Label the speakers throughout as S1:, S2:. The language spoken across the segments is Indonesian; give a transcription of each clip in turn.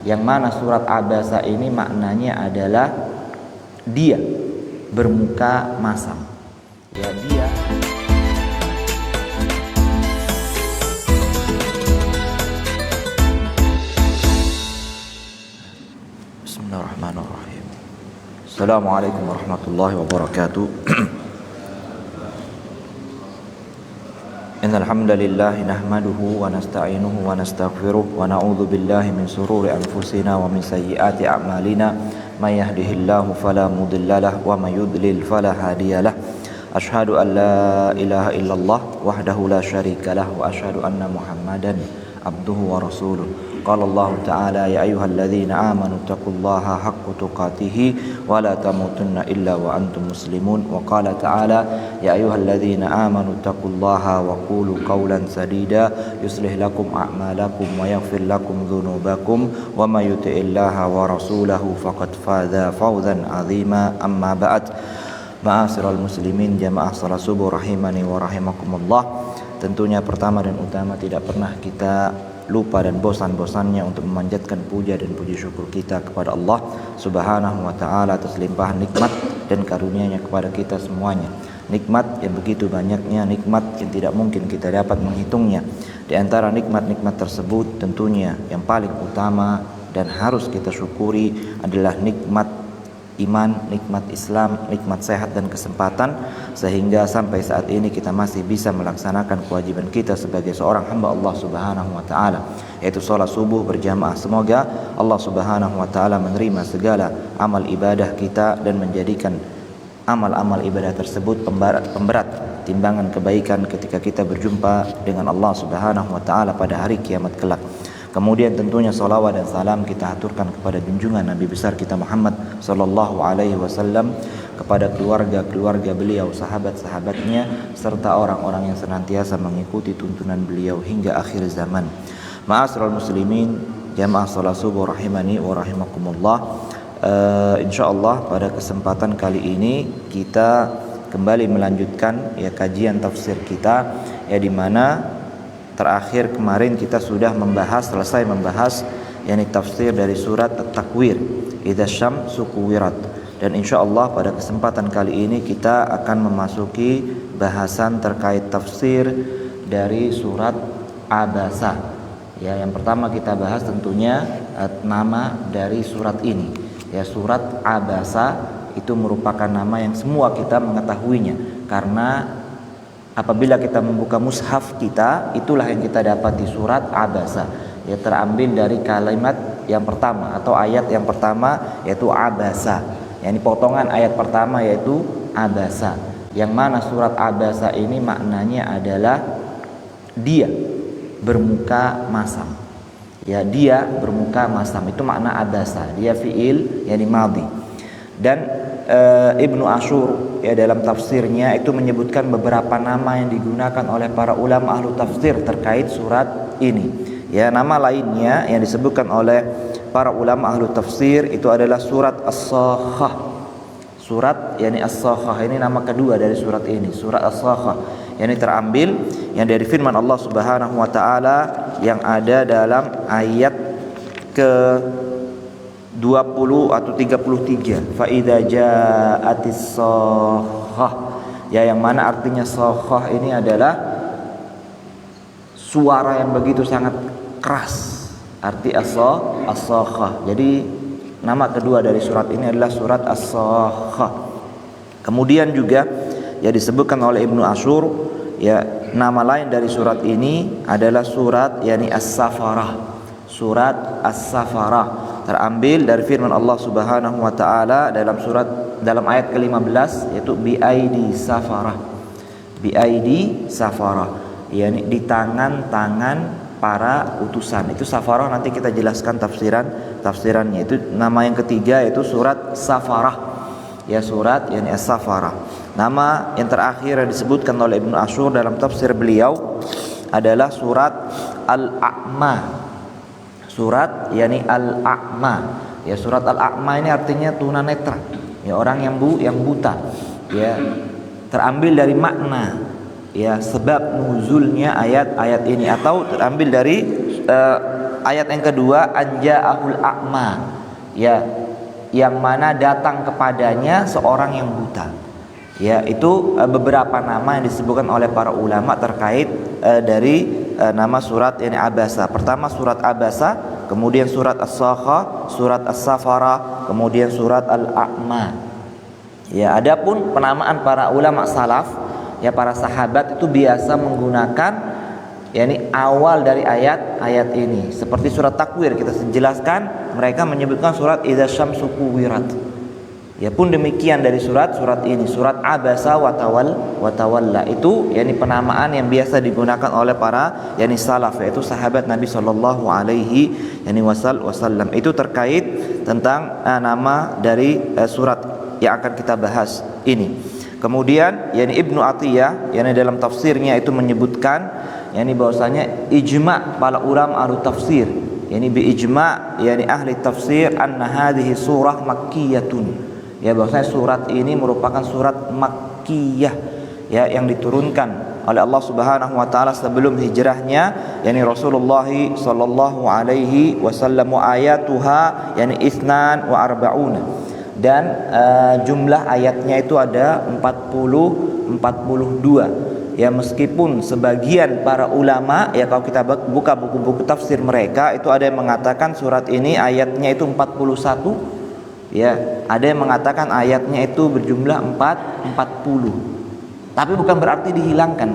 S1: Yang mana surat Abasa ini maknanya adalah dia bermuka masam. Ya, dia Bismillahirrahmanirrahim. Assalamualaikum warahmatullahi wabarakatuh. Innal hamdalillah nahmaduhu wa nasta'inuhu wa nastaghfiruh wa na'udzu billahi min shururi anfusina wa min sayyiati a'malina may yahdihillahu fala mudhillalah wa may yudlil fala hadiyalah. Asyhadu an la ilaha illallah wahdahu la syarikalah wa asyhadu anna Muhammadan abduhu wa rasuluh. Qala Allah Ta'ala ya ayyuhalladzina amanu taqullaha haqqa tuqatih wa la tamutunna illa wa antum muslimun. Wa qala Ta'ala ya ayyuhalladzina amanu taqullaha wa qulu qawlan sadida yuslih lakum a'malakum wa yaghfir lakum dhunubakum wa may yuti'illaha wa rasulahu faqad faza fawzan 'azima. Amma ba'd. Ma'asyiral muslimin jamaah salat subuh rahimani wa rahimakumullah. Tentunya pertama dan utama tidak pernah kita lupa dan bosan-bosannya untuk memanjatkan puja dan puji syukur kita kepada Allah Subhanahu wa ta'ala atas limpahan nikmat dan karunia-Nya kepada kita semuanya. Nikmat yang begitu banyaknya, nikmat yang tidak mungkin kita dapat menghitungnya. Di antara nikmat-nikmat tersebut tentunya yang paling utama dan harus kita syukuri adalah nikmat iman, nikmat Islam, nikmat sehat dan kesempatan, sehingga sampai saat ini kita masih bisa melaksanakan kewajiban kita sebagai seorang hamba Allah Subhanahu wa ta'ala, yaitu sholat subuh berjamaah. Semoga Allah Subhanahu wa ta'ala menerima segala amal ibadah kita dan menjadikan amal-amal ibadah tersebut pemberat timbangan kebaikan ketika kita berjumpa dengan Allah Subhanahu wa ta'ala pada hari kiamat kelak. Kemudian tentunya salawat dan salam kita aturkan kepada junjungan Nabi besar kita Muhammad sallallahu alaihi wasallam, kepada keluarga-keluarga beliau, sahabat-sahabatnya, serta orang-orang yang senantiasa mengikuti tuntunan beliau hingga akhir zaman. Ma'asyiral muslimin jamaah salat subuh rahimani wa rahimakumullah. Insyaallah pada kesempatan kali ini kita kembali melanjutkan kajian tafsir kita, di mana terakhir kemarin kita sudah selesai membahas tafsir dari surat At-Takwir, idza syamsu kuwirat. Dan insyaallah pada kesempatan kali ini kita akan memasuki bahasan terkait tafsir dari surat Abasa. Yang pertama kita bahas tentunya nama dari surat ini. Surat Abasa itu merupakan nama yang semua kita mengetahuinya, karena apabila kita membuka mushaf kita, itulah yang kita dapat di surat Abasa. Terambil dari kalimat yang pertama atau ayat yang pertama, yaitu Abasa. Potongan ayat pertama yaitu Abasa. Yang mana surat Abasa ini maknanya adalah dia bermuka masam. Dia bermuka masam, itu makna Abasa. Dia fiil madhi. Dan Ibnu Ashur dalam tafsirnya itu menyebutkan beberapa nama yang digunakan oleh para ulama ahlu tafsir terkait surat ini. Nama lainnya yang disebutkan oleh para ulama ahlu tafsir itu adalah surat As-Sakhah. Surat As-Sakhah ini nama kedua dari surat ini, surat As-Sakhah. Ini terambil dari firman Allah Subhanahu wa taala yang ada dalam ayat ke 20 atau 33, fa idza ja'atis sakhah, yang mana artinya sakhah ini adalah suara yang begitu sangat keras, arti as-sakhah. Jadi nama kedua dari surat ini adalah surat As-Sakhah. Kemudian juga disebutkan oleh Ibnu Ashur, nama lain dari surat ini adalah surat As-Safarah. Surat As-Safarah terambil dari firman Allah Subhanahu wa taala dalam ayat ke-15, yaitu biaidi safarah. Biaidi safarah, di tangan-tangan para utusan. Itu safarah, nanti kita jelaskan tafsirannya. Itu nama yang ketiga, yaitu surat Safarah. Surat As-Safarah. Nama yang terakhir yang disebutkan oleh Ibnu Ashur dalam tafsir beliau adalah surat Al-A'ma. Surat Al-A'ma. Surat Al-A'ma ini artinya tunanetra, orang yang buta. Terambil dari makna sebab nuzulnya ayat-ayat ini, atau terambil dari ayat yang kedua anja'ahul a'ma, ya, yang mana datang kepadanya seorang yang buta. Ya, itu beberapa nama yang disebutkan oleh para ulama terkait dari nama surat ini Abasa. Pertama surat Abasa, kemudian surat As-Sakha, surat As-Safara, kemudian surat Al-A'ma. Ya, adapun penamaan para ulama salaf, ya para sahabat itu biasa menggunakan yakni awal dari ayat ini. Seperti surat Takwir kita jelaskan, mereka menyebutkan surat Idza Syamsu Kuwirat. Ya pun demikian dari surat ini, surat Abasa wa Tawalla. Itu yakni penamaan yang biasa digunakan oleh para yakni salaf, yaitu sahabat Nabi sallallahu alaihi wasallam. Itu terkait tentang nama dari surat yang akan kita bahas ini. Kemudian yakni Ibnu Athiyah yakni dalam tafsirnya itu menyebutkan yakni bahwasanya ijma' para ulama ahli tafsir, yakni bi ijma' yakni ahli tafsir anna hadhihi surah makkiyatun. Ya, bahwasanya surat ini merupakan surat makkiyah, ya, yang diturunkan oleh Allah Subhanahu wa taala sebelum hijrahnya, yakni Rasulullah sallallahu alaihi wasallam, ayatuha yakni 42. Dan jumlah ayatnya itu ada 42. Ya, meskipun sebagian para ulama, ya kalau kita buka buku-buku tafsir mereka, itu ada yang mengatakan surat ini ayatnya itu 41. Ya, ada yang mengatakan ayatnya itu berjumlah 40. Tapi bukan berarti dihilangkan.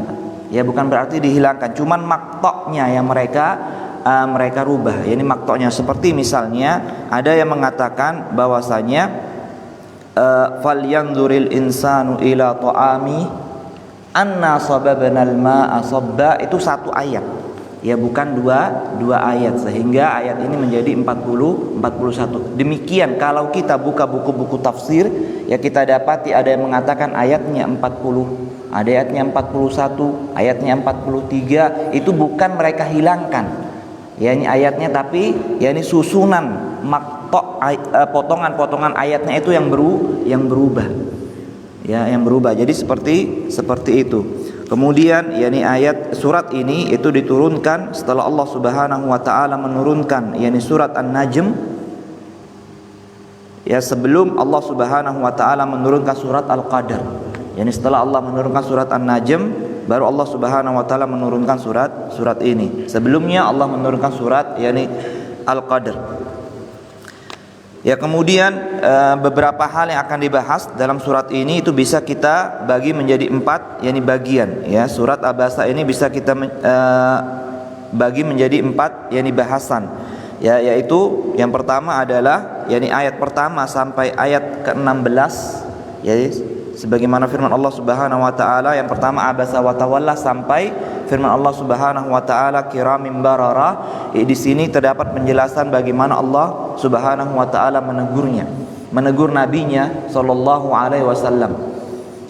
S1: Ya, bukan berarti dihilangkan, cuman maktoknya yang mereka rubah. Ya, ini maktoknya seperti misalnya ada yang mengatakan bahwasanya falyanzuril insanu ila ta'ami anna sababnal ma'a sabba, itu satu ayat. Ya, bukan dua ayat, sehingga ayat ini menjadi 41. Demikian kalau kita buka buku-buku tafsir, ya kita dapati ada yang mengatakan ayatnya 40, ada ayatnya 41, ayatnya 43. Itu bukan mereka hilangkan, ya ini ayatnya, tapi ya ini susunan maktok, potongan-potongan ayatnya itu yang berubah. Ya, yang berubah. Jadi seperti itu. Kemudian yakni ayat surat ini itu diturunkan setelah Allah Subhanahu wa taala menurunkan yakni surat An-Najm. Ya, sebelum Allah Subhanahu wa taala menurunkan surat Al-Qadr. Yani setelah Allah menurunkan surat An-Najm, baru Allah Subhanahu wa taala menurunkan surat ini. Sebelumnya Allah menurunkan surat yakni Al-Qadr. Ya, kemudian beberapa hal yang akan dibahas dalam surat ini itu bisa kita bagi menjadi 4 yakni bagian. Ya, surat Abasa ini bisa kita bagi menjadi 4 yakni bahasan. Ya, yaitu yang pertama adalah yakni ayat pertama sampai ayat ke-16, ya, sebagaimana firman Allah Subhanahu wa taala yang pertama Abasa wa Tawalla sampai firman Allah Subhanahu wa taala kiramin barara. Di sini terdapat penjelasan bagaimana Allah Subhanahu wa taala menegur nabinya sallallahu alaihi wasallam.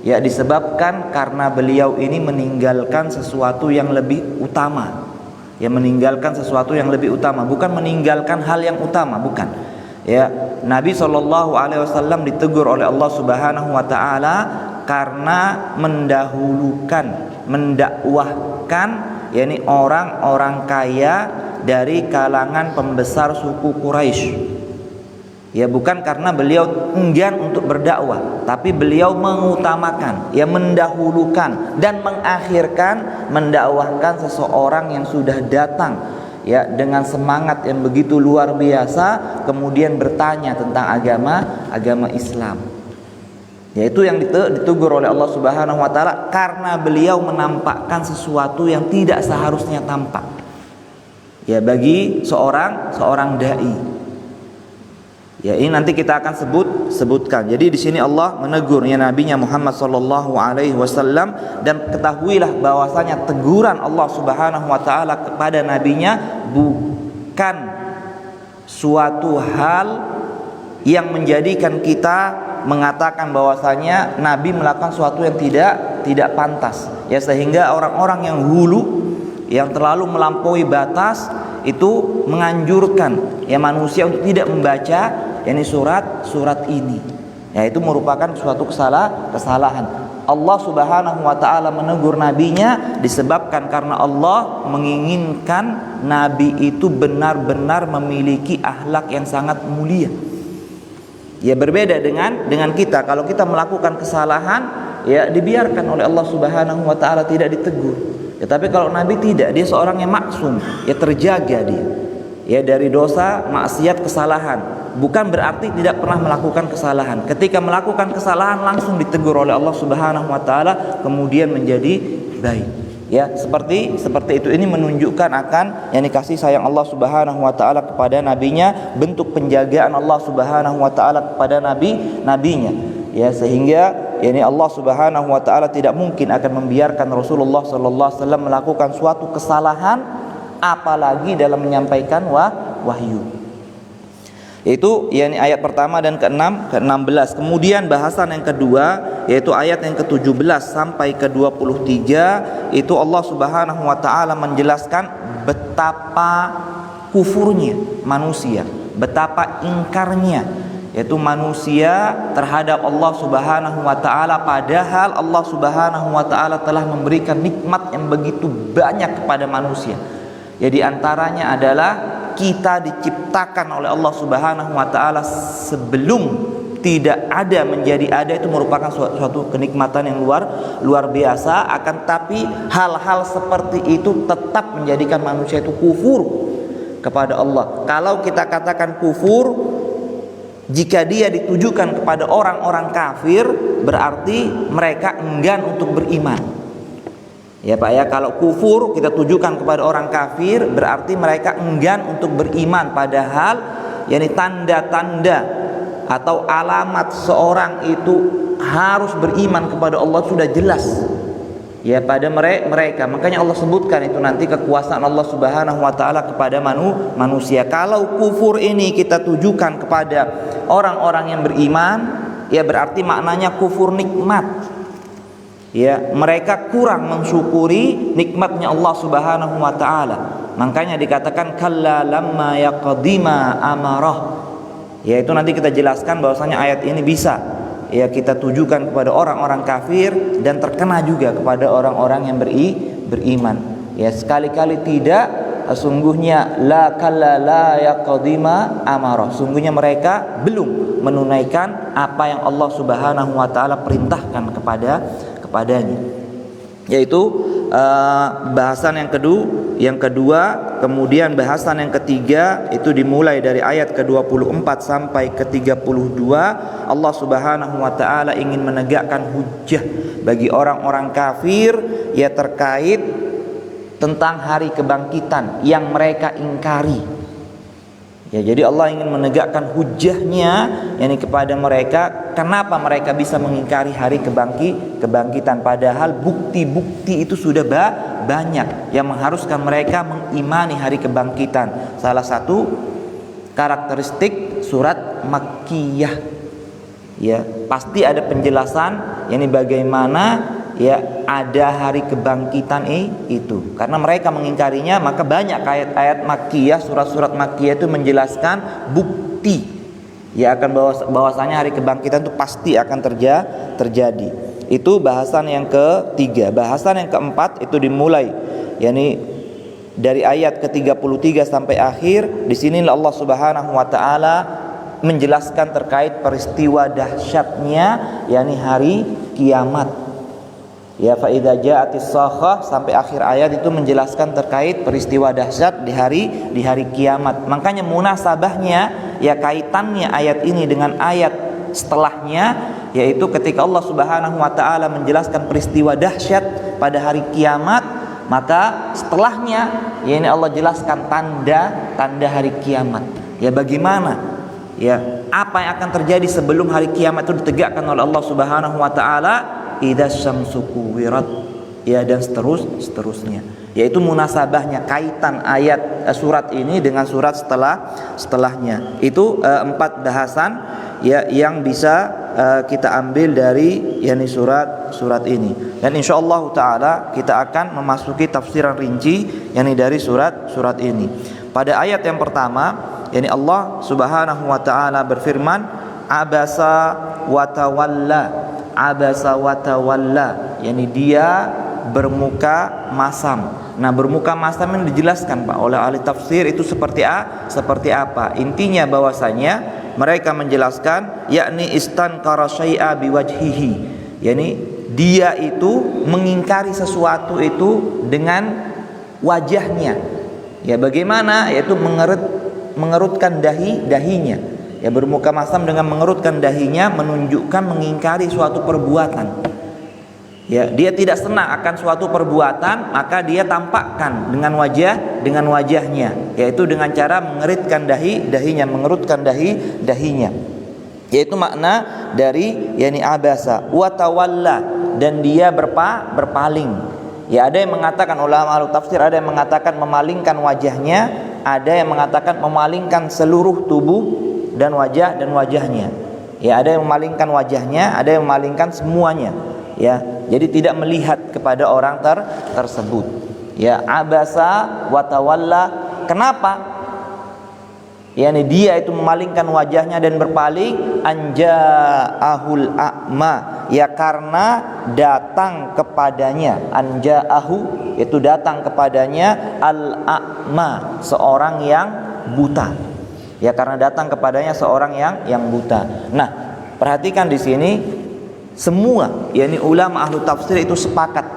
S1: Ya, disebabkan karena beliau ini meninggalkan sesuatu yang lebih utama. Ya, meninggalkan sesuatu yang lebih utama, bukan meninggalkan hal yang utama, bukan. Ya, Nabi sallallahu alaihi wasallam ditegur oleh Allah Subhanahu wa taala karena mendakwahkan yakni orang-orang kaya dari kalangan pembesar suku Quraisy. Ya, bukan karena beliau enggan untuk berdakwah, tapi beliau mengutamakan, ya mendahulukan dan mengakhirkan mendakwahkan seseorang yang sudah datang, ya dengan semangat yang begitu luar biasa, kemudian bertanya tentang agama Islam. Yaitu yang ditegur oleh Allah Subhanahu wa taala karena beliau menampakkan sesuatu yang tidak seharusnya tampak. Ya, bagi seorang dai. Ya, ini nanti kita akan sebutkan. Jadi di sini Allah menegur ya nabinya Muhammad sallallahu alaihi wasallam, dan ketahuilah bahwasanya teguran Allah Subhanahu wa taala kepada nabinya bukan suatu hal yang menjadikan kita mengatakan bahwasanya nabi melakukan sesuatu yang tidak pantas. Ya, sehingga orang-orang yang hulu, yang terlalu melampaui batas itu menganjurkan ya manusia untuk tidak membaca yakni surat ini. Ya, itu merupakan suatu kesalahan. Allah Subhanahu wa taala menegur nabinya disebabkan karena Allah menginginkan nabi itu benar-benar memiliki akhlak yang sangat mulia. Ya, berbeda dengan kita. Kalau kita melakukan kesalahan, ya dibiarkan oleh Allah Subhanahu wa taala, tidak ditegur. Ya, tapi kalau nabi tidak, dia seorang yang maksum, ya terjaga dia. Ya, dari dosa, maksiat, kesalahan. Bukan berarti tidak pernah melakukan kesalahan. Ketika melakukan kesalahan langsung ditegur oleh Allah Subhanahu wa taala, kemudian menjadi baik. Ya, seperti itu. Ini menunjukkan akan yang kasih sayang Allah Subhanahu wa taala kepada nabinya, bentuk penjagaan Allah Subhanahu wa taala kepada nabinya. Ya, sehingga ini Allah Subhanahu wa taala tidak mungkin akan membiarkan Rasulullah sallallahu alaihi wasallam melakukan suatu kesalahan, apalagi dalam menyampaikan wahyu. Itu yakni ayat pertama dan ke-16. Kemudian bahasan yang kedua yaitu ayat yang ke-17 sampai ke-23, itu Allah Subhanahu wa taala menjelaskan betapa kufurnya manusia, betapa ingkarnya yaitu manusia terhadap Allah Subhanahu wa taala, padahal Allah Subhanahu wa taala telah memberikan nikmat yang begitu banyak kepada manusia. Jadi antaranya adalah kita diciptakan oleh Allah Subhanahu wa taala sebelum tidak ada menjadi ada, itu merupakan suatu kenikmatan yang luar biasa. Akan tapi hal-hal seperti itu tetap menjadikan manusia itu kufur kepada Allah. Kalau kita katakan kufur jika dia ditujukan kepada orang-orang kafir, berarti mereka enggan untuk beriman. Ya Pak ya, kalau kufur kita tujukan kepada orang kafir, berarti mereka enggan untuk beriman. Padahal yakni tanda-tanda atau alamat seorang itu harus beriman kepada Allah sudah jelas ya pada mereka. Makanya Allah sebutkan itu nanti kekuasaan Allah Subhanahu wa taala kepada manusia. Kalau kufur ini kita tujukan kepada orang-orang yang beriman, ya berarti maknanya kufur nikmat. Ya, mereka kurang mensyukuri nikmatnya Allah Subhanahu wa taala. Makanya dikatakan kalla lamma yaqdima amarah. Ya, itu nanti kita jelaskan bahwasanya ayat ini bisa ya kita tujukan kepada orang-orang kafir dan terkena juga kepada orang-orang yang beriman. Ya, sekali-kali tidak, sungguhnya la kalla la yaqdima amarah. Sungguhnya mereka belum menunaikan apa yang Allah Subhanahu wa taala perintahkan kepadanya. Yaitu bahasan yang kedua. Kemudian bahasan yang ketiga itu dimulai dari ayat ke-24 sampai ke-32. Allah Subhanahu wa taala ingin menegakkan hujjah bagi orang-orang kafir ya terkait tentang hari kebangkitan yang mereka ingkari. Ya, jadi Allah ingin menegakkan hujjahnya yakni kepada mereka. Kenapa mereka bisa mengingkari hari kebangkitan padahal bukti-bukti itu sudah banyak yang mengharuskan mereka mengimani hari kebangkitan. Salah satu karakteristik surat Makkiyah. Ya, pasti ada penjelasan yakni bagaimana ya ada hari kebangkitan itu. Karena mereka mengingkarinya, maka banyak ayat-ayat Makkiyah, surat-surat Makkiyah itu menjelaskan bukti ya akan bahwasanya hari kebangkitan itu pasti akan terjadi. Itu bahasan yang ketiga. Bahasan yang keempat itu dimulai yakni dari ayat ke-33 sampai akhir. Di sini Allah Subhanahu wa taala menjelaskan terkait peristiwa dahsyatnya yakni hari kiamat. Ya, fa idza ja'atis sakhah sampai akhir ayat itu menjelaskan terkait peristiwa dahsyat di hari kiamat. Makanya munasabahnya ya kaitannya ayat ini dengan ayat setelahnya, yaitu ketika Allah Subhanahu wa taala menjelaskan peristiwa dahsyat pada hari kiamat, maka setelahnya ya ini Allah jelaskan tanda-tanda hari kiamat. Ya, bagaimana ya apa yang akan terjadi sebelum hari kiamat itu ditegakkan oleh Allah Subhanahu wa taala. Idza syamsu kuwirat ya dan seterusnya. Yaitu munasabahnya kaitan ayat surat ini dengan surat setelahnya. Itu 4 bahasan ya yang bisa kita ambil dari yakni surat ini. Dan insyaallah taala kita akan memasuki tafsiran rinci yakni dari surat ini. Pada ayat yang pertama yakni Allah Subhanahu wa taala berfirman abasa wa tawalla abasa wa tawalla, yakni dia bermuka masam. Nah, bermuka masam ini dijelaskan Pak oleh ahli tafsir itu seperti apa. Intinya bahwasanya mereka menjelaskan yakni istankara syai'a biwajhihi, yakni dia itu mengingkari sesuatu itu dengan wajahnya. Ya bagaimana? Yaitu mengerutkan dahinya. Ya bermuka masam dengan mengerutkan dahinya menunjukkan mengingkari suatu perbuatan. Ya, dia tidak senang akan suatu perbuatan, maka dia tampakkan dengan wajahnya, yaitu dengan cara mengerutkan dahinya. Yaitu makna dari yani abasa wa tawalla, dan dia berpaling. Ya, ada yang mengatakan ulama ahli tafsir, ada yang mengatakan memalingkan wajahnya, ada yang mengatakan memalingkan seluruh tubuh dan wajahnya. Ya, ada yang memalingkan wajahnya, ada yang memalingkan semuanya. Ya, jadi tidak melihat kepada orang tersebut. Ya, abasa wa tawalla. Kenapa? Yani dia itu memalingkan wajahnya dan berpaling, anja'ahul a'ma, ya karena datang kepadanya, anja'ahu itu datang kepadanya al-a'ma, seorang yang buta. Ya karena datang kepadanya seorang yang buta. Nah, perhatikan di sini semua yakni ulama ahlu tafsir itu sepakat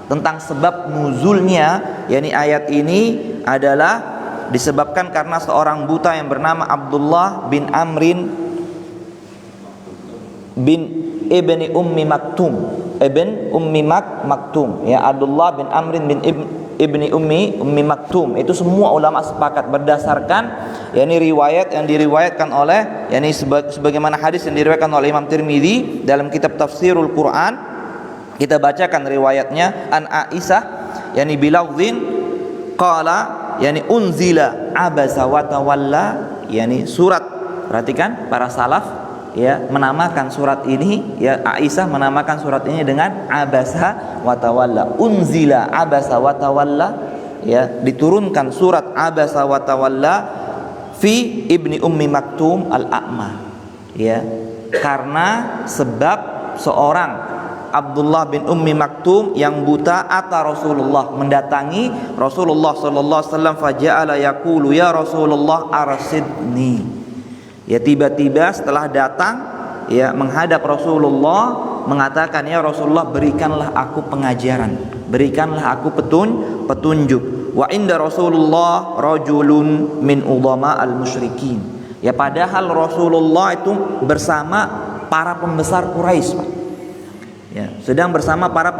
S1: tentang sebab nuzulnya, yakni ayat ini adalah disebabkan karena seorang buta yang bernama Abdullah bin Amrin bin ibni Ummi Maktum, ya Abdullah bin Amrin bin ibni Ummi Maktum. Itu semua ulama sepakat berdasarkan yakni riwayat yang diriwayatkan oleh yakni sebagaimana hadis yang diriwayatkan oleh Imam Tirmidzi dalam kitab Tafsirul Quran. Kita bacakan riwayatnya, an Aisyah yakni bilafdhin qala yakni unzila abasa wa tawalla, yakni surat. Perhatikan para salaf ya menamakan surat ini, ya Aisyah menamakan surat ini dengan abasa wa tawalla. Unzila abasa wa tawalla, ya diturunkan surat abasa wa tawalla fi ibni Ummi Maktum al-a'ma, ya karena sebab seorang Abdullah bin Ummi Maktum yang buta Rasulullah mendatangi Rasulullah sallallahu alaihi wasallam, faja'ala yaqulu ya Rasulullah arsidni. Ya tiba-tiba setelah datang ya menghadap Rasulullah mengatakan, ya Rasulullah berikanlah aku pengajaran, berikanlah aku petunjuk. Wa inda Rasulullah rajulun min udama al-musyrikin. Ya padahal Rasulullah itu bersama para pembesar Quraisy, Pak. Ya, sedang bersama para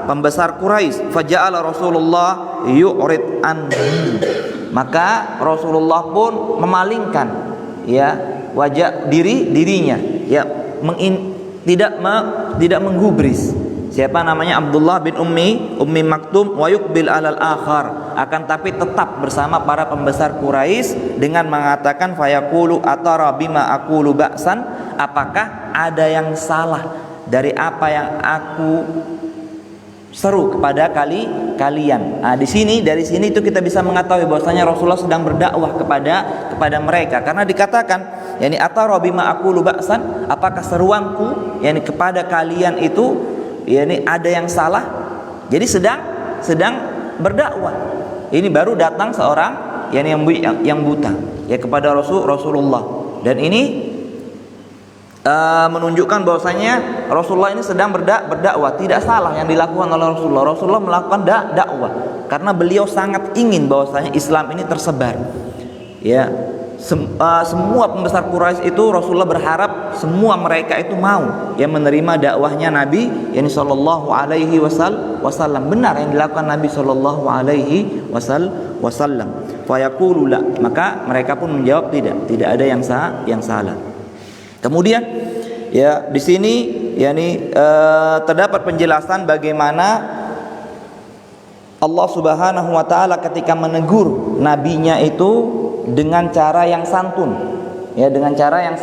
S1: pembesar Quraisy. Faja'ala Rasulullah yu'rid anhu. Maka Rasulullah pun memalingkan ya wajah dirinya, ya tidak menggubris. Siapa namanya? Abdullah bin Ummi Maktum. Wa yuqbil alal akhar, akan tapi tetap bersama para pembesar Quraisy dengan mengatakan, fayaqulu atara bima aqulu ba'san, apakah ada yang salah dari apa yang aku seru kepada kalian. Nah, dari sini itu kita bisa mengetahui bahwasanya Rasulullah sedang berdakwah kepada mereka, karena dikatakan yakni atara bima aqulu ba'san, apakah seruanku yakni kepada kalian itu yakni ada yang salah. Jadi sedang berdakwah. Ini baru datang seorang yang buta ya kepada Rasulullah, dan ini menunjukkan bahwasanya Rasulullah ini sedang berdakwah. Tidak salah yang dilakukan oleh Rasulullah. Rasulullah melakukan dakwah karena beliau sangat ingin bahwasanya Islam ini tersebar. Ya, semua pembesar Quraisy itu Rasulullah berharap semua mereka itu mau yang menerima dakwahnya Nabi yakni sallallahu alaihi wasallam. Benar yang dilakukan Nabi sallallahu alaihi wasallam. Fa yaqulu la, maka mereka pun menjawab tidak ada yang salah. Kemudian ya di sini yakni terdapat penjelasan bagaimana Allah Subhanahu wa taala ketika menegur nabinya itu dengan cara yang santun. Ya dengan cara yang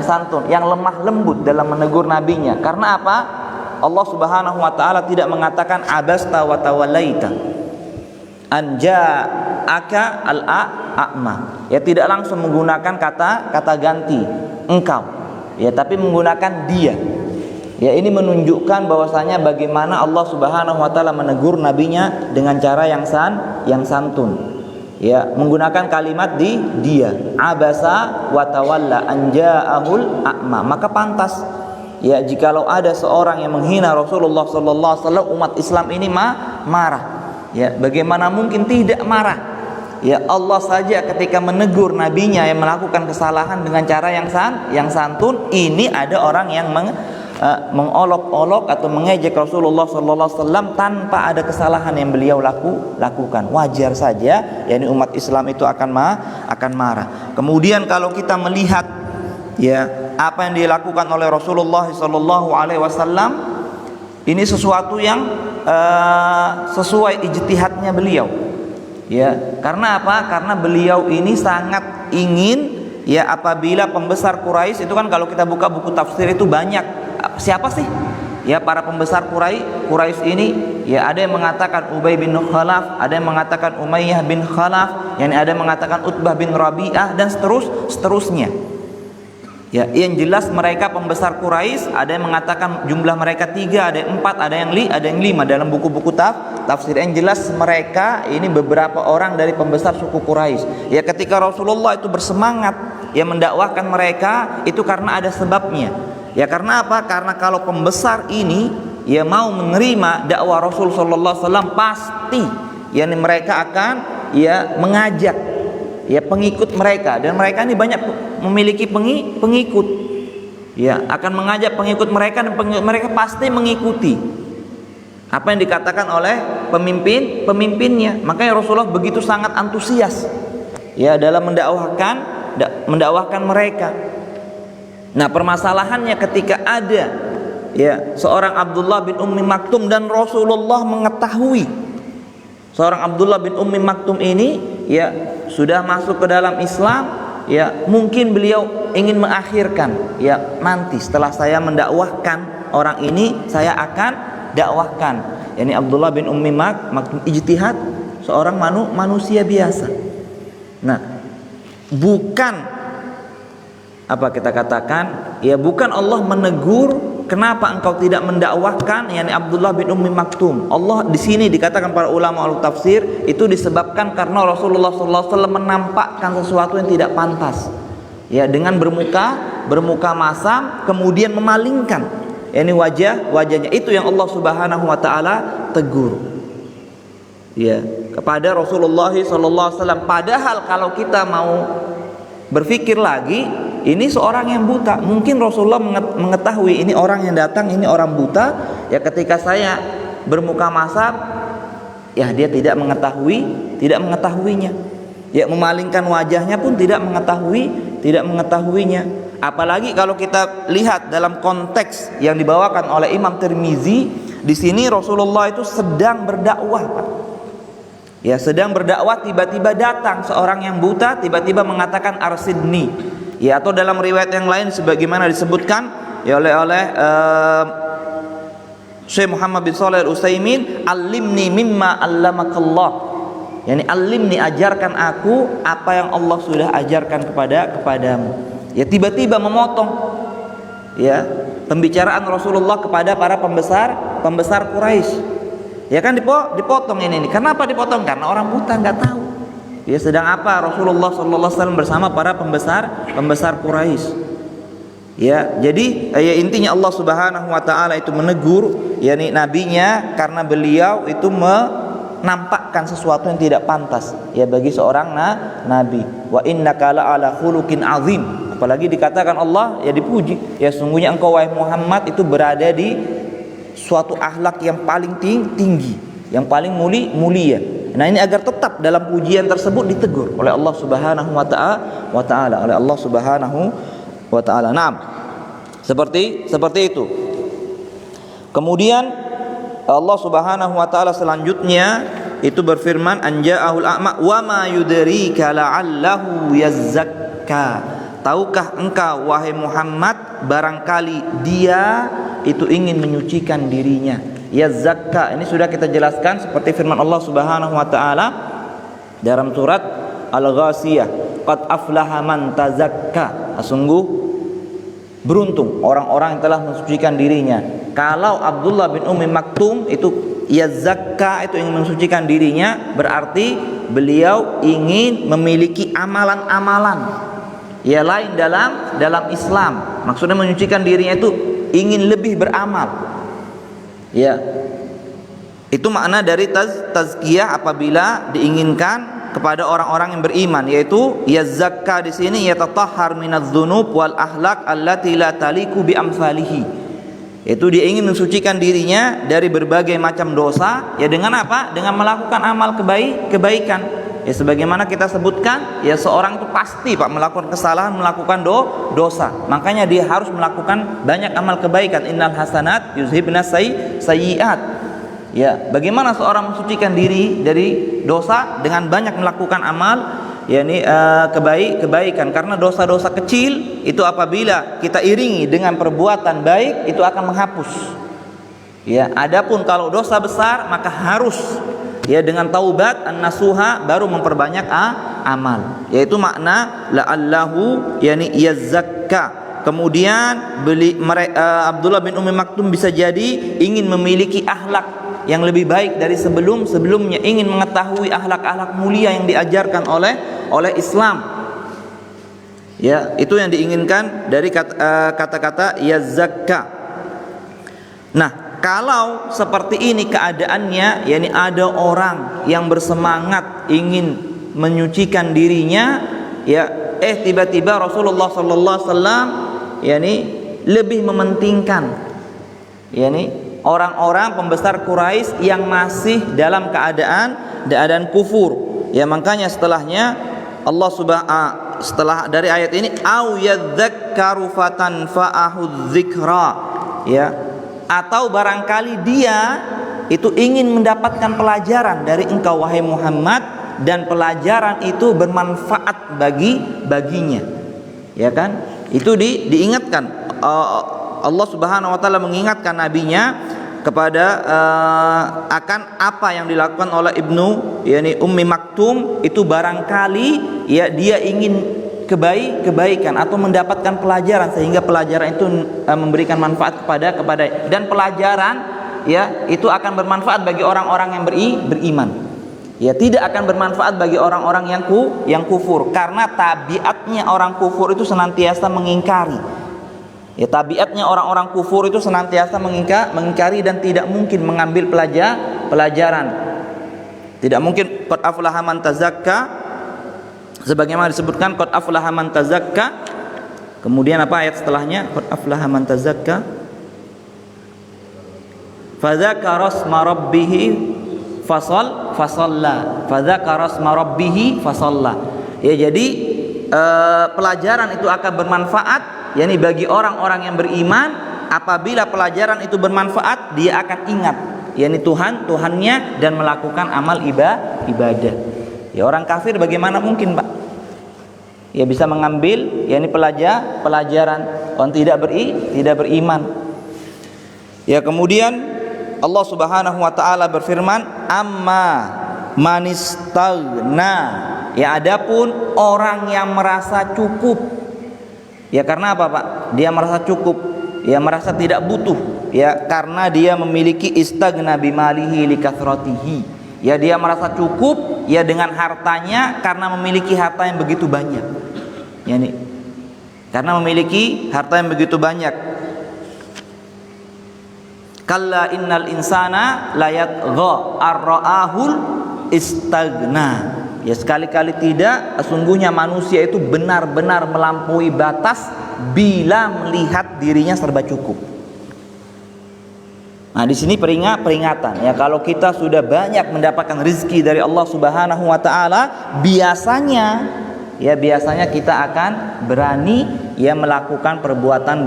S1: santun, yang lemah lembut dalam menegur nabinya. Karena apa? Allah Subhanahu wa taala tidak mengatakan abasta wa tawallaita anja'aka al-a'ma. Ya tidak langsung menggunakan kata ganti engkau. Ya tapi menggunakan dia. Ya, ini menunjukkan bahwasanya bagaimana Allah Subhanahu wa taala menegur nabinya dengan cara yang santun. Ya, menggunakan kalimat dia, abasa wa tawalla an ja'ahul a'ma. Maka pantas ya jikalau ada seorang yang menghina Rasulullah sallallahu alaihi wasallam, umat Islam ini marah. Ya, bagaimana mungkin tidak marah? Ya, Allah saja ketika menegur nabinya yang melakukan kesalahan dengan cara yang santun, ini ada orang yang mengolok-olok atau mengejek Rasulullah sallallahu alaihi wasallam tanpa ada kesalahan yang beliau lakukan. Wajar saja yakni umat Islam itu akan marah. Kemudian kalau kita melihat ya apa yang dilakukan oleh Rasulullah sallallahu alaihi wasallam, ini sesuatu yang sesuai ijtihadnya beliau. Ya, karena apa? Karena beliau ini sangat ingin ya, apabila pembesar Quraisy itu kan, kalau kita buka buku tafsir itu banyak siapa sih ya para pembesar Quraisy ini. Ya, ada yang mengatakan Ubay bin Khalaf, ada yang mengatakan Umayyah bin Khalaf, yang ada yang mengatakan Utbah bin Rabi'ah, dan seterusnya. Ya, yang jelas mereka pembesar Quraisy, ada yang mengatakan jumlah mereka 3, ada yang 4, ada yang 5 dalam buku-buku tafsir. Yang jelas mereka ini beberapa orang dari pembesar suku Quraisy. Ya, ketika Rasulullah itu bersemangat ya mendakwahkan mereka, itu karena ada sebabnya. Ya, karena apa? Karena kalau pembesar ini ya mau menerima dakwah Rasul sallallahu alaihi wasallam, pasti yakni mereka akan ya mengajak ya pengikut mereka, dan mereka ini banyak memiliki pengikut. Ya, akan mengajak pengikut mereka, dan pengikut mereka pasti mengikuti apa yang dikatakan oleh pemimpinnya. Makanya Rasulullah begitu sangat antusias ya dalam mendakwahkan mereka. Nah, permasalahannya ketika ada ya seorang Abdullah bin Ummi Maktum, dan Rasulullah mengetahui seorang Abdullah bin Ummi Maktum ini ya sudah masuk ke dalam Islam, ya mungkin beliau ingin mengakhirkan ya, nanti setelah saya mendakwahkan orang ini, saya akan dakwahkan. Ini Abdullah bin Ummi Maktum ijtihad seorang manusia biasa. Nah, bukan apa kita katakan ya, bukan Allah menegur kenapa engkau tidak mendakwahkan yakni Abdullah bin Ummi Maktum. Allah di sini dikatakan para ulama al-tafsir itu disebabkan karena Rasulullah sallallahu alaihi wasallam menampakkan sesuatu yang tidak pantas. Ya, dengan bermuka masam, kemudian memalingkan yakni wajahnya. Itu yang Allah Subhanahu wa taala tegur. Ya, kepada Rasulullah sallallahu alaihi wasallam. Padahal kalau kita mau berpikir lagi, ini seorang yang buta. Mungkin Rasulullah mengetahui ini orang yang datang ini orang buta. Ya, ketika saya bermuka masam, ya dia tidak mengetahuinya. Ya, memalingkan wajahnya pun tidak mengetahuinya. Apalagi kalau kita lihat dalam konteks yang dibawakan oleh Imam Tirmizi, di sini Rasulullah itu sedang berdakwah, Pak. Ya, sedang berdakwah, tiba-tiba datang seorang yang buta, tiba-tiba mengatakan arsidni. Ya, atau dalam riwayat yang lain sebagaimana disebutkan ya oleh Syekh Muhammad bin Shalih Al-Utsaimin, alimni mimma allamakallah. Yani alimni, ajarkan aku apa yang Allah sudah ajarkan kepadamu. Ya, tiba-tiba memotong ya pembicaraan Rasulullah kepada para pembesar Quraisy. Ya kan, dipotong ini. Kenapa dipotong? Karena orang buta nggak tahu. Ya, sedang apa Rasulullah sallallahu alaihi wasallam bersama para pembesar Quraisy. Ya, jadi ya intinya Allah Subhanahu wa taala itu menegur yakni nabinya karena beliau itu menampakkan sesuatu yang tidak pantas ya bagi seorang nabi. Wa innaka la'ala khuluqin azim. Apalagi dikatakan Allah ya dipuji, ya sungguhnya engkau wahai Muhammad itu berada di suatu akhlak yang paling tinggi, yang paling mulia. Nah, ini agar tetap dalam pujian tersebut ditegur oleh Allah Subhanahu wa taala, oleh Allah Subhanahu wa taala. Naam. Seperti itu. Kemudian Allah Subhanahu wa taala selanjutnya itu berfirman, anja'ahul a'ma wa ma yudrika la'allahu yazzakka. Tahukah engkau wahai Muhammad, barangkali dia itu ingin menyucikan dirinya. Yazzakka ini sudah kita jelaskan seperti firman Allah Subhanahu wa taala dalam surat Al-Ghasiyah, qad aflaha man tazakka. Sungguh Beruntung orang-orang yang telah mensucikan dirinya. Kalau Abdullah bin Ummi Maktum itu yazakka, itu ingin mensucikan dirinya, berarti beliau ingin memiliki amalan-amalan ya lain dalam Islam. Maksudnya menyucikan dirinya itu ingin lebih beramal. Ya. Itu makna dari tazkiyah apabila diinginkan kepada orang-orang yang beriman, yaitu yazakka di sini yatatahhar minadz-dzunub wal akhlaq allati la taliqu bi amsalihi. Itu dia ingin mensucikan dirinya dari berbagai macam dosa, ya dengan apa? Dengan melakukan amal kebaikan. Ya sebagaimana kita sebutkan, ya seorang itu pasti Pak melakukan kesalahan, melakukan dosa. Makanya dia harus melakukan banyak amal kebaikan. Innal hasanat yuzhibnas sayyi'at. Ya, bagaimana seorang mensucikan diri dari dosa dengan banyak melakukan amal, yakni kebaikan. Karena dosa-dosa kecil itu apabila kita iringi dengan perbuatan baik itu akan menghapus. Ya, adapun kalau dosa besar maka harus ya dengan taubat an-nasuha baru memperbanyak amal. Yaitu makna la'allahu yakni yazakka. Kemudian Abdullah bin Ummi Maktum bisa jadi ingin memiliki akhlak yang lebih baik dari sebelumnya, ingin mengetahui akhlak-akhlak mulia yang diajarkan oleh Islam. Ya, itu yang diinginkan dari kata-kata yazakka. Nah, kalau seperti ini keadaannya, yakni ada orang yang bersemangat ingin menyucikan dirinya, ya tiba-tiba Rasulullah sallallahu alaihi wasallam yakni lebih mementingkan yakni orang-orang pembesar Quraisy yang masih dalam keadaan kufur. Ya makanya setelahnya Allah setelah dari ayat ini au yadzakkaru fatanfa'ahu dzikra, ya atau barangkali dia itu ingin mendapatkan pelajaran dari engkau wahai Muhammad dan pelajaran itu bermanfaat baginya. Ya kan? Itu diingatkan. Allah Subhanahu wa taala mengingatkan nabinya kepada akan apa yang dilakukan oleh yakni Ummi Maktum itu barangkali ya dia ingin kebaikan atau mendapatkan pelajaran sehingga pelajaran itu memberikan manfaat kepada dan pelajaran ya itu akan bermanfaat bagi orang-orang yang beriman. Ya tidak akan bermanfaat bagi orang-orang yang kufur karena tabiatnya orang kufur itu senantiasa mengingkari. Ya tabiatnya orang-orang kufur itu senantiasa mengingkari dan tidak mungkin mengambil pelajaran. Tidak mungkin qad aflaha man tazakka, sebagaimana disebutkan qad aflaha man tazakka. Kemudian apa ayat setelahnya? Qad aflaha man tazakka fadzakara asma rabbih fasalla. Fadzakara asma rabbih fasalla. Ya jadi pelajaran itu akan bermanfaat yakni bagi orang-orang yang beriman. Apabila pelajaran itu bermanfaat, dia akan ingat yakni Tuhannya dan melakukan amal ibadah. Ya orang kafir bagaimana mungkin, Pak? Ya bisa mengambil yakni pelajaran orang tidak beriman. Ya kemudian Allah Subhanahu wa taala berfirman, "Amma manistagna." Ya adapun orang yang merasa cukup. Ya karena apa, Pak? Dia merasa cukup, ya merasa tidak butuh, ya karena dia memiliki istagna bimalihi likathratihi. Ya dia merasa cukup ya dengan hartanya karena memiliki harta yang begitu banyak. Ya nih. Karena memiliki harta yang begitu banyak. Kalla innal insana layatgha ar-ra'ahul istagna. Ya sekali-kali tidak, sesungguhnya manusia itu benar-benar melampaui batas bila melihat dirinya serba cukup. Nah, di sini peringatan ya kalau kita sudah banyak mendapatkan rezeki dari Allah Subhanahu wa taala, biasanya kita akan berani ya melakukan perbuatan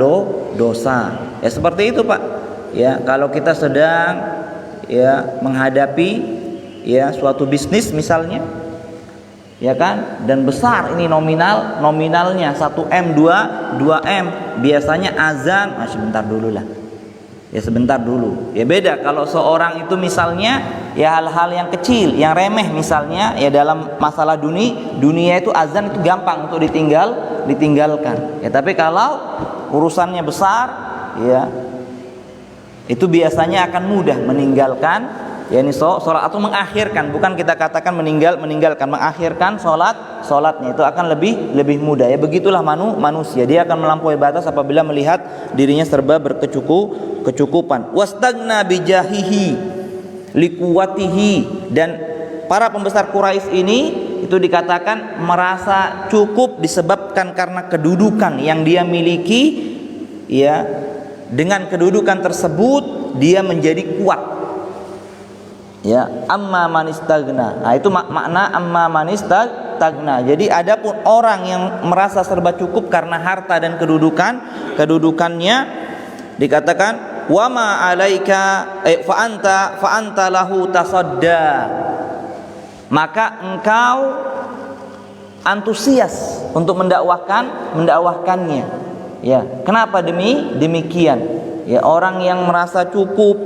S1: dosa. Ya seperti itu, Pak. Ya, kalau kita sedang ya menghadapi ya suatu bisnis misalnya, ya kan, dan besar ini nominalnya 1M 2M, biasanya azan sebentar dulu lah, ya sebentar dulu. Ya beda kalau seorang itu misalnya ya hal-hal yang kecil yang remeh misalnya ya dalam masalah dunia itu azan itu gampang untuk ditinggalkan ya. Tapi kalau urusannya besar, ya, itu biasanya akan mudah meninggalkan, yakni sholat, atau mengakhirkan, bukan kita katakan meninggalkan, mengakhirkan sholatnya itu akan lebih mudah. Ya begitulah manusia, dia akan melampaui batas apabila melihat dirinya serba berkecukupan. Wastagna bijahihi liquwatihi, dan para pembesar Quraisy ini itu dikatakan merasa cukup disebabkan karena kedudukan yang dia miliki, ya, dengan kedudukan tersebut dia menjadi kuat. Ya, amma manistagna. Nah, itu makna amma manistagna. Jadi adapun orang yang merasa serba cukup karena harta dan kedudukannya, dikatakan wa ma alaika fa anta lahu tasadda. Maka engkau antusias untuk mendakwakannya. Ya, kenapa demikian? Ya, orang yang merasa cukup,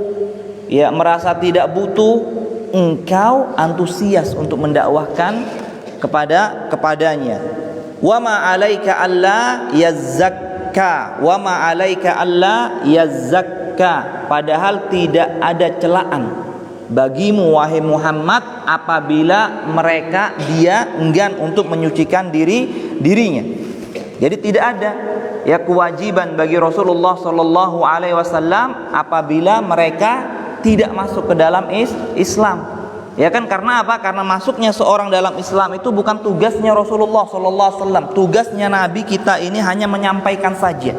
S1: ya, merasa tidak butuh, engkau antusias untuk mendakwahkan kepadanya. Wa ma 'alaika alla yazzakka, wa ma 'alaika alla yazzakka, padahal tidak ada celaan bagimu wahai Muhammad apabila dia enggan untuk menyucikan dirinya. Jadi tidak ada, ya, kewajiban bagi Rasulullah sallallahu alaihi wasallam apabila mereka tidak masuk ke dalam Islam. Ya kan, karena apa? Karena masuknya seorang dalam Islam itu bukan tugasnya Rasulullah sallallahu alaihi wasallam. Tugasnya Nabi kita ini hanya menyampaikan saja.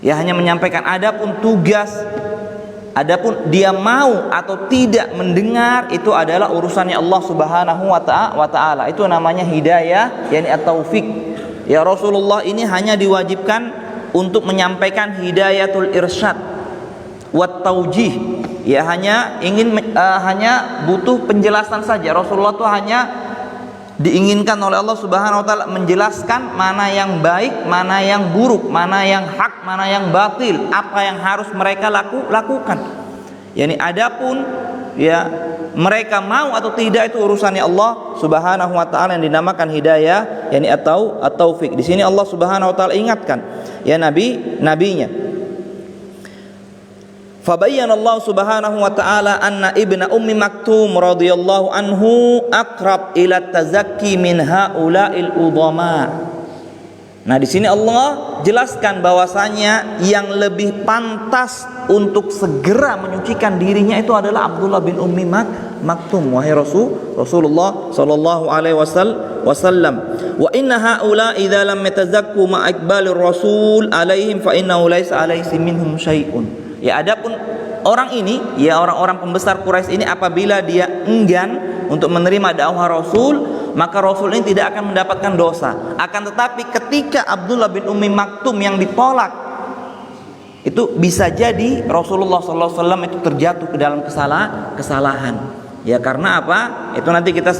S1: Ya, hanya menyampaikan. Adapun dia mau atau tidak mendengar itu adalah urusannya Allah Subhanahu wa taala. Itu namanya hidayah, yakni at-taufik. Ya, Rasulullah ini hanya diwajibkan untuk menyampaikan hidayatul irsyad wat taujih. Ya, hanya butuh penjelasan saja. Rasulullah itu hanya diinginkan oleh Allah Subhanahu wa taala menjelaskan mana yang baik, mana yang buruk, mana yang hak, mana yang batil, apa yang harus mereka lakukan. Yani adapun, ya, mereka mau atau tidak itu urusannya Allah Subhanahu wa taala yang dinamakan hidayah, yani at-taufik. Di sini Allah Subhanahu wa taala ingatkan, ya, nabinya. Fabayyana Allah Subhanahu wa taala anna ibna ummi maktum radhiyallahu anhu aqrab ila tazakki min haula'il udhama. Nah, di sini Allah jelaskan bahwasanya yang lebih pantas untuk segera menyucikan dirinya itu adalah Abdullah bin Ummi Maktum, wahai Rasulullah sallallahu alaihi wasallam. Wa inna haula idza lam yatazakku ma iqbalir rasul alaihim fa innahu laisa alaihim minhum syai'un. Ya, adapun orang ini, ya, orang-orang pembesar Quraisy ini apabila dia enggan untuk menerima dakwah Rasul, maka Rasul ini tidak akan mendapatkan dosa. Akan tetapi ketika Abdullah bin Ummi Maktum yang ditolak, itu bisa jadi Rasulullah SAW itu terjatuh ke dalam kesalahan. Ya, karena apa? Itu nanti kita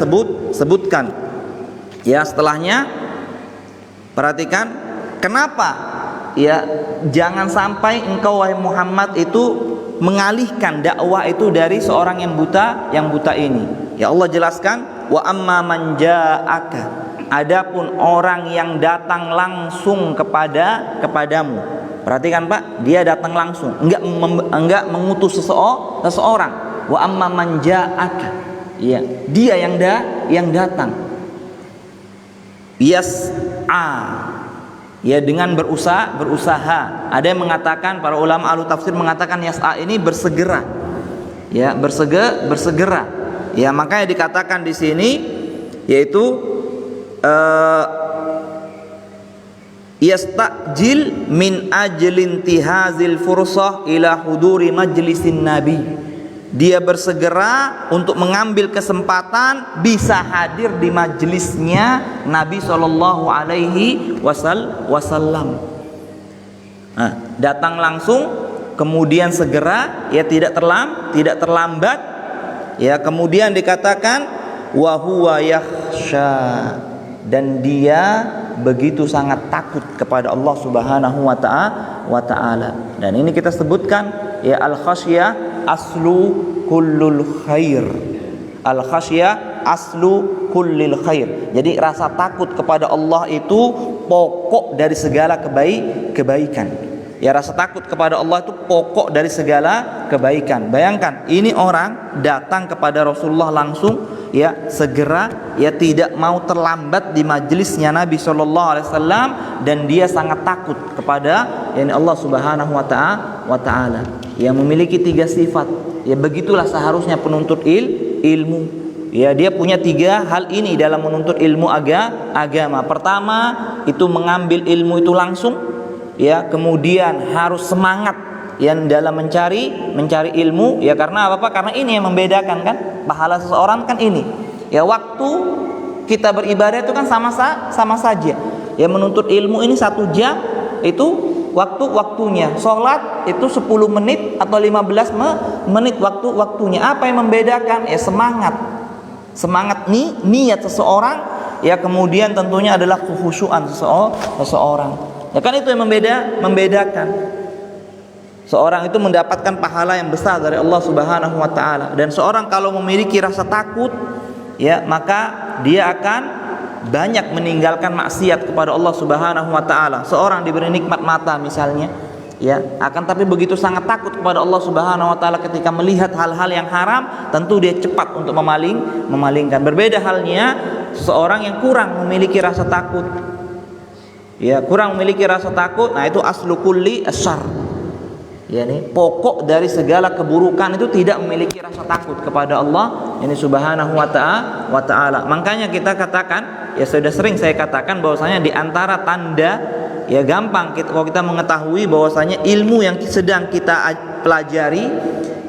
S1: sebutkan. Ya, setelahnya perhatikan kenapa. Ya, jangan sampai engkau wahai Muhammad itu mengalihkan dakwah itu dari seorang yang buta ini. Ya, Allah jelaskan, wa amma man ja'aka, adapun orang yang datang langsung kepadamu. Perhatikan Pak, dia datang langsung, enggak mengutus seseorang. Wa amma man ja'aka, ya, dia yang datang. Yas'a, ya, dengan berusaha. Ada yang mengatakan, para ulama ahlu tafsir mengatakan yas'a ini bersegera. Ya, bersegera. Ya, makanya dikatakan di sini yaitu yasta'jil min ajlin tihazil fursah ila huduri majlisin nabi. Dia bersegera untuk mengambil kesempatan bisa hadir di majelisnya Nabi sallallahu alaihi wasallam. Nah, datang langsung, kemudian segera, ya, tidak terlambat. Ya, kemudian dikatakan wa huwa yakhsha, dan dia begitu sangat takut kepada Allah Subhanahu wa taala. Dan ini kita sebutkan, ya, al-khasyah aslu kullul khair. Al-khasyah aslu kullil khair. Jadi rasa takut kepada Allah itu pokok dari segala kebaikan. Ya, rasa takut kepada Allah itu pokok dari segala kebaikan. Bayangkan, ini orang datang kepada Rasulullah langsung, ya, segera, ya, tidak mau terlambat di majelisnya Nabi sallallahu alaihi wasallam, dan dia sangat takut kepada Allah Subhanahu wa taala. Yang memiliki 3 sifat. Ya, begitulah seharusnya penuntut ilmu. Ya, dia punya 3 hal ini dalam menuntut ilmu agama. Pertama, itu mengambil ilmu itu langsung. Ya, kemudian harus semangat yang dalam mencari ilmu. Ya, karena apa? Karena ini yang membedakan kan pahala seseorang kan ini. Ya, waktu kita beribadah itu kan sama saja. Ya, menuntut ilmu ini 1 jam itu waktunya. Sholat itu 10 menit atau 15 menit waktunya. Apa yang membedakan? Ya, semangat niat seseorang. Ya, kemudian tentunya adalah kekhusyuan seseorang. Ya kan, itu yang membedakan. Seorang itu mendapatkan pahala yang besar dari Allah Subhanahu wa taala. Dan seorang kalau memiliki rasa takut, ya, maka dia akan banyak meninggalkan maksiat kepada Allah Subhanahu wa taala. Seorang diberi nikmat mata misalnya, ya, akan tapi begitu sangat takut kepada Allah Subhanahu wa taala ketika melihat hal-hal yang haram, tentu dia cepat untuk memalingkan. Berbeda halnya seorang yang kurang memiliki rasa takut. Ya, kurang memiliki rasa takut, nah itu aslu kulli asyar. Ya, ini pokok dari segala keburukan itu tidak memiliki rasa takut kepada Allah ini Subhanahu wa taala. Makanya kita katakan, ya sudah sering saya katakan bahwasanya di antara tanda, ya gampang kalau kita mengetahui bahwasanya ilmu yang sedang kita pelajari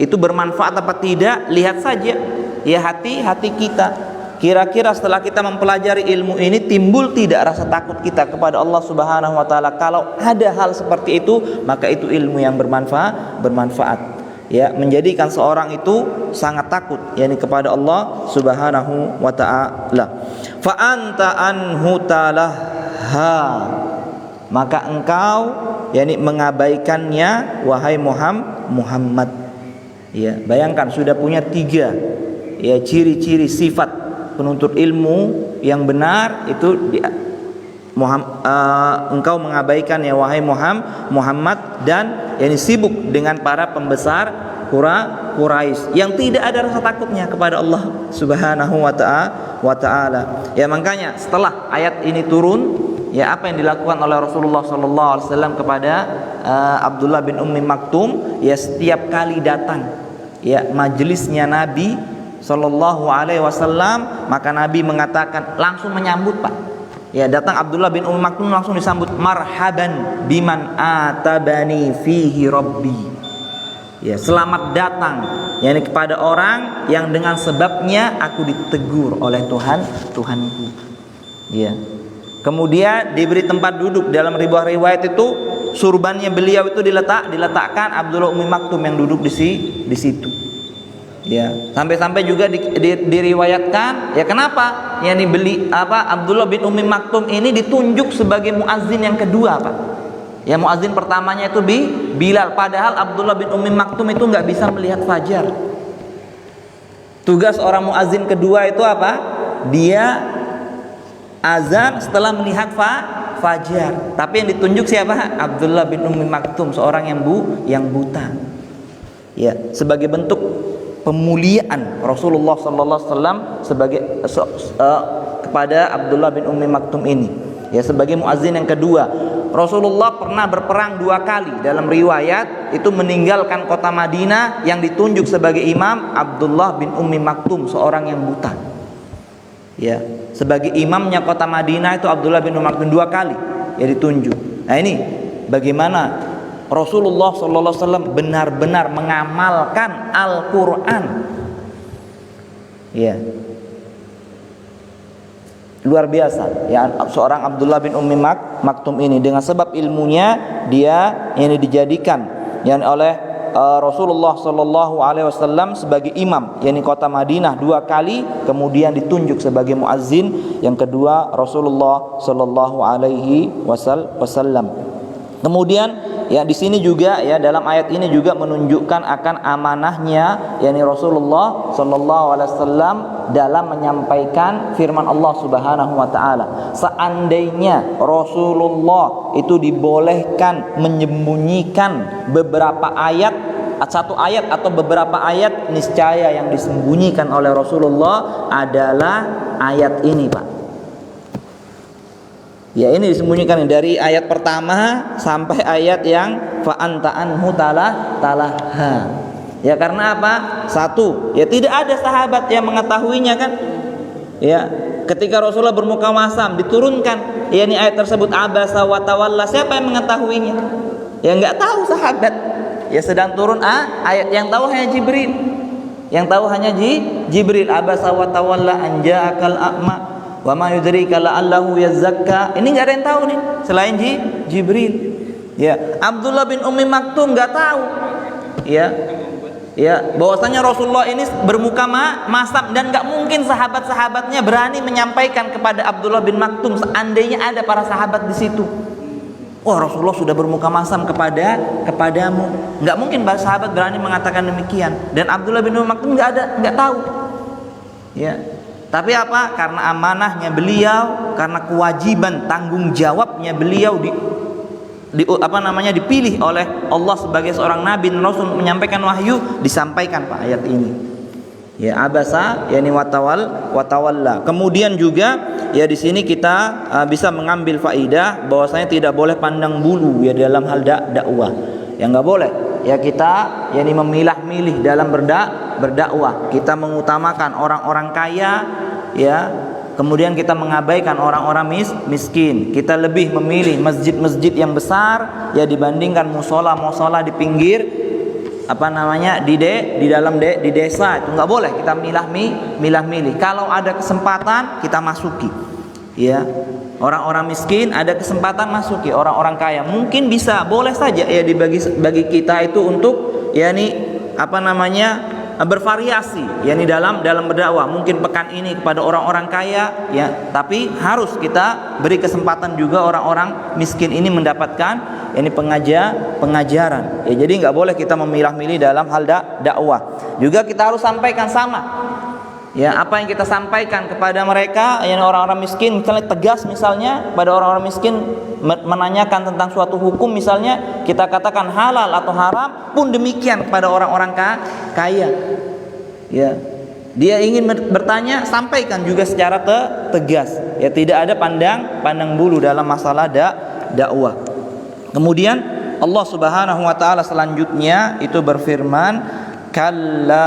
S1: itu bermanfaat apa tidak, lihat saja ya hati kita. Kira-kira setelah kita mempelajari ilmu ini timbul tidak rasa takut kita kepada Allah Subhanahu wa taala? Kalau ada hal seperti itu, maka itu ilmu yang bermanfaat. Ya, menjadikan seorang itu sangat takut yakni kepada Allah Subhanahu wa taala. Fa anta anhu talaha, maka engkau yakni mengabaikannya wahai Muhammad. Ya, bayangkan sudah punya 3 ya ciri-ciri sifat penuntut ilmu yang benar itu engkau mengabaikan ya wahai Muhammad, dan yakni sibuk dengan para pembesar Quraisy yang tidak ada rasa takutnya kepada Allah Subhanahu wa taala. Ya, makanya setelah ayat ini turun, ya apa yang dilakukan oleh Rasulullah sallallahu alaihi wasallam kepada Abdullah bin Ummi Maktum? Ya, setiap kali datang ya majelisnya Nabi sallallahu alaihi wasallam, maka Nabi mengatakan, langsung menyambut, Pak. Ya, datang Abdullah bin Ummi Maktum langsung disambut, marhaban biman atabani fihi rabbi. Ya, selamat datang yakni kepada orang yang dengan sebabnya aku ditegur oleh Tuhanku. Ya. Kemudian diberi tempat duduk. Dalam riwayat itu surbannya beliau itu diletakkan Abdullah Ummi Maktum yang duduk di situ. Ya, sampai-sampai juga diriwayatkan, ya kenapa? Yani Abdullah bin Ummi Maktum ini ditunjuk sebagai muazzin yang kedua, Pak. Ya, muazzin pertamanya itu Bilal, padahal Abdullah bin Ummi Maktum itu nggak bisa melihat fajar. Tugas orang muazzin kedua itu apa? Dia azan setelah melihat fajar. Tapi yang ditunjuk siapa? Abdullah bin Ummi Maktum, seorang yang buta. Ya, sebagai bentuk pemuliaan Rasulullah sallallahu alaihi wasallam kepada Abdullah bin Ummi Maktum ini. Ya, sebagai muazzin yang kedua. Rasulullah pernah berperang 2 kali. Dalam riwayat itu meninggalkan kota Madinah, yang ditunjuk sebagai imam Abdullah bin Ummi Maktum, seorang yang buta. Ya, sebagai imamnya kota Madinah itu Abdullah bin Ummi Maktum 2 kali ya ditunjuk. Nah, ini bagaimana Rasulullah sallallahu alaihi wasallam benar-benar mengamalkan Al-Qur'an. Ya. Luar biasa ya seorang Abdullah bin Ummi Maktum ini, dengan sebab ilmunya dia ini dijadikan yang oleh Rasulullah sallallahu alaihi wasallam sebagai imam yakni kota Madinah 2 kali, kemudian ditunjuk sebagai muazzin yang kedua Rasulullah sallallahu alaihi wasallam. Kemudian ya di sini juga ya dalam ayat ini juga menunjukkan akan amanahnya yakni Rasulullah sallallahu alaihi wasallam dalam menyampaikan firman Allah Subhanahu wa taala. Seandainya Rasulullah itu dibolehkan menyembunyikan beberapa ayat, satu ayat atau beberapa ayat, niscaya yang disembunyikan oleh Rasulullah adalah ayat ini, Pak. Ya, ini disembunyikan dari ayat pertama sampai ayat yang fa anta anhu talaha. Ya, karena apa? Satu, ya tidak ada sahabat yang mengetahuinya kan? Ya, ketika Rasulullah bermuka masam diturunkan ya ini ayat tersebut abasa wa tawalla, siapa yang mengetahuinya? Ya enggak tahu sahabat. Ya sedang turun ayat yang tahu hanya Jibril. Yang tahu hanya Jibril. Abasa wa tawalla an ja'akal a'ma wa ma yudrika la'allahu yazakka. Ini enggak ada yang tahu nih selain Jibril. Ya, Abdullah bin Ummi Maktum enggak tahu. Ya, bahwasanya Rasulullah ini bermuka masam dan enggak mungkin sahabat-sahabatnya berani menyampaikan kepada Abdullah bin Maktum seandainya ada para sahabat di situ. Wah, Rasulullah sudah bermuka masam kepadamu. Enggak mungkin sahabat berani mengatakan demikian. Dan Abdullah bin Ummi Maktum enggak tahu. Ya. Tapi apa? Karena amanahnya beliau, karena kewajiban tanggung jawabnya beliau dipilih oleh Allah sebagai seorang nabi dan rasul menyampaikan wahyu, disampaikan Pak ayat ini. Ya, abasa yani watawalla. Kemudian juga ya di sini kita bisa mengambil faidah bahwasanya tidak boleh pandang bulu ya dalam hal dakwah. Ya enggak boleh. Ya kita yani memilah-milih dalam berdakwah. Kita mengutamakan orang-orang kaya ya. Kemudian kita mengabaikan orang-orang miskin. Kita lebih memilih masjid-masjid yang besar ya dibandingkan musola-musola di pinggir di desa. Itu enggak boleh kita milah-milih. Kalau ada kesempatan kita masuki. Ya. Orang-orang miskin ada kesempatan masuki, orang-orang kaya mungkin bisa boleh saja ya bagi kita itu untuk bervariasi yakni dalam berdakwah. Mungkin pekan ini kepada orang-orang kaya ya, tapi harus kita beri kesempatan juga orang-orang miskin ini mendapatkan pengajaran. Ya, jadi nggak boleh kita memilah-milih dalam hal dakwah. Juga kita harus sampaikan sama. Ya, apa yang kita sampaikan kepada mereka yang orang-orang miskin, misalnya tegas misalnya pada orang-orang miskin menanyakan tentang suatu hukum misalnya, kita katakan halal atau haram, pun demikian kepada orang-orang kaya. Ya. Dia ingin bertanya, sampaikan juga secara tegas. Ya, tidak ada pandang bulu dalam masalah dakwah. Kemudian Allah Subhanahu wa taala selanjutnya itu berfirman, kalla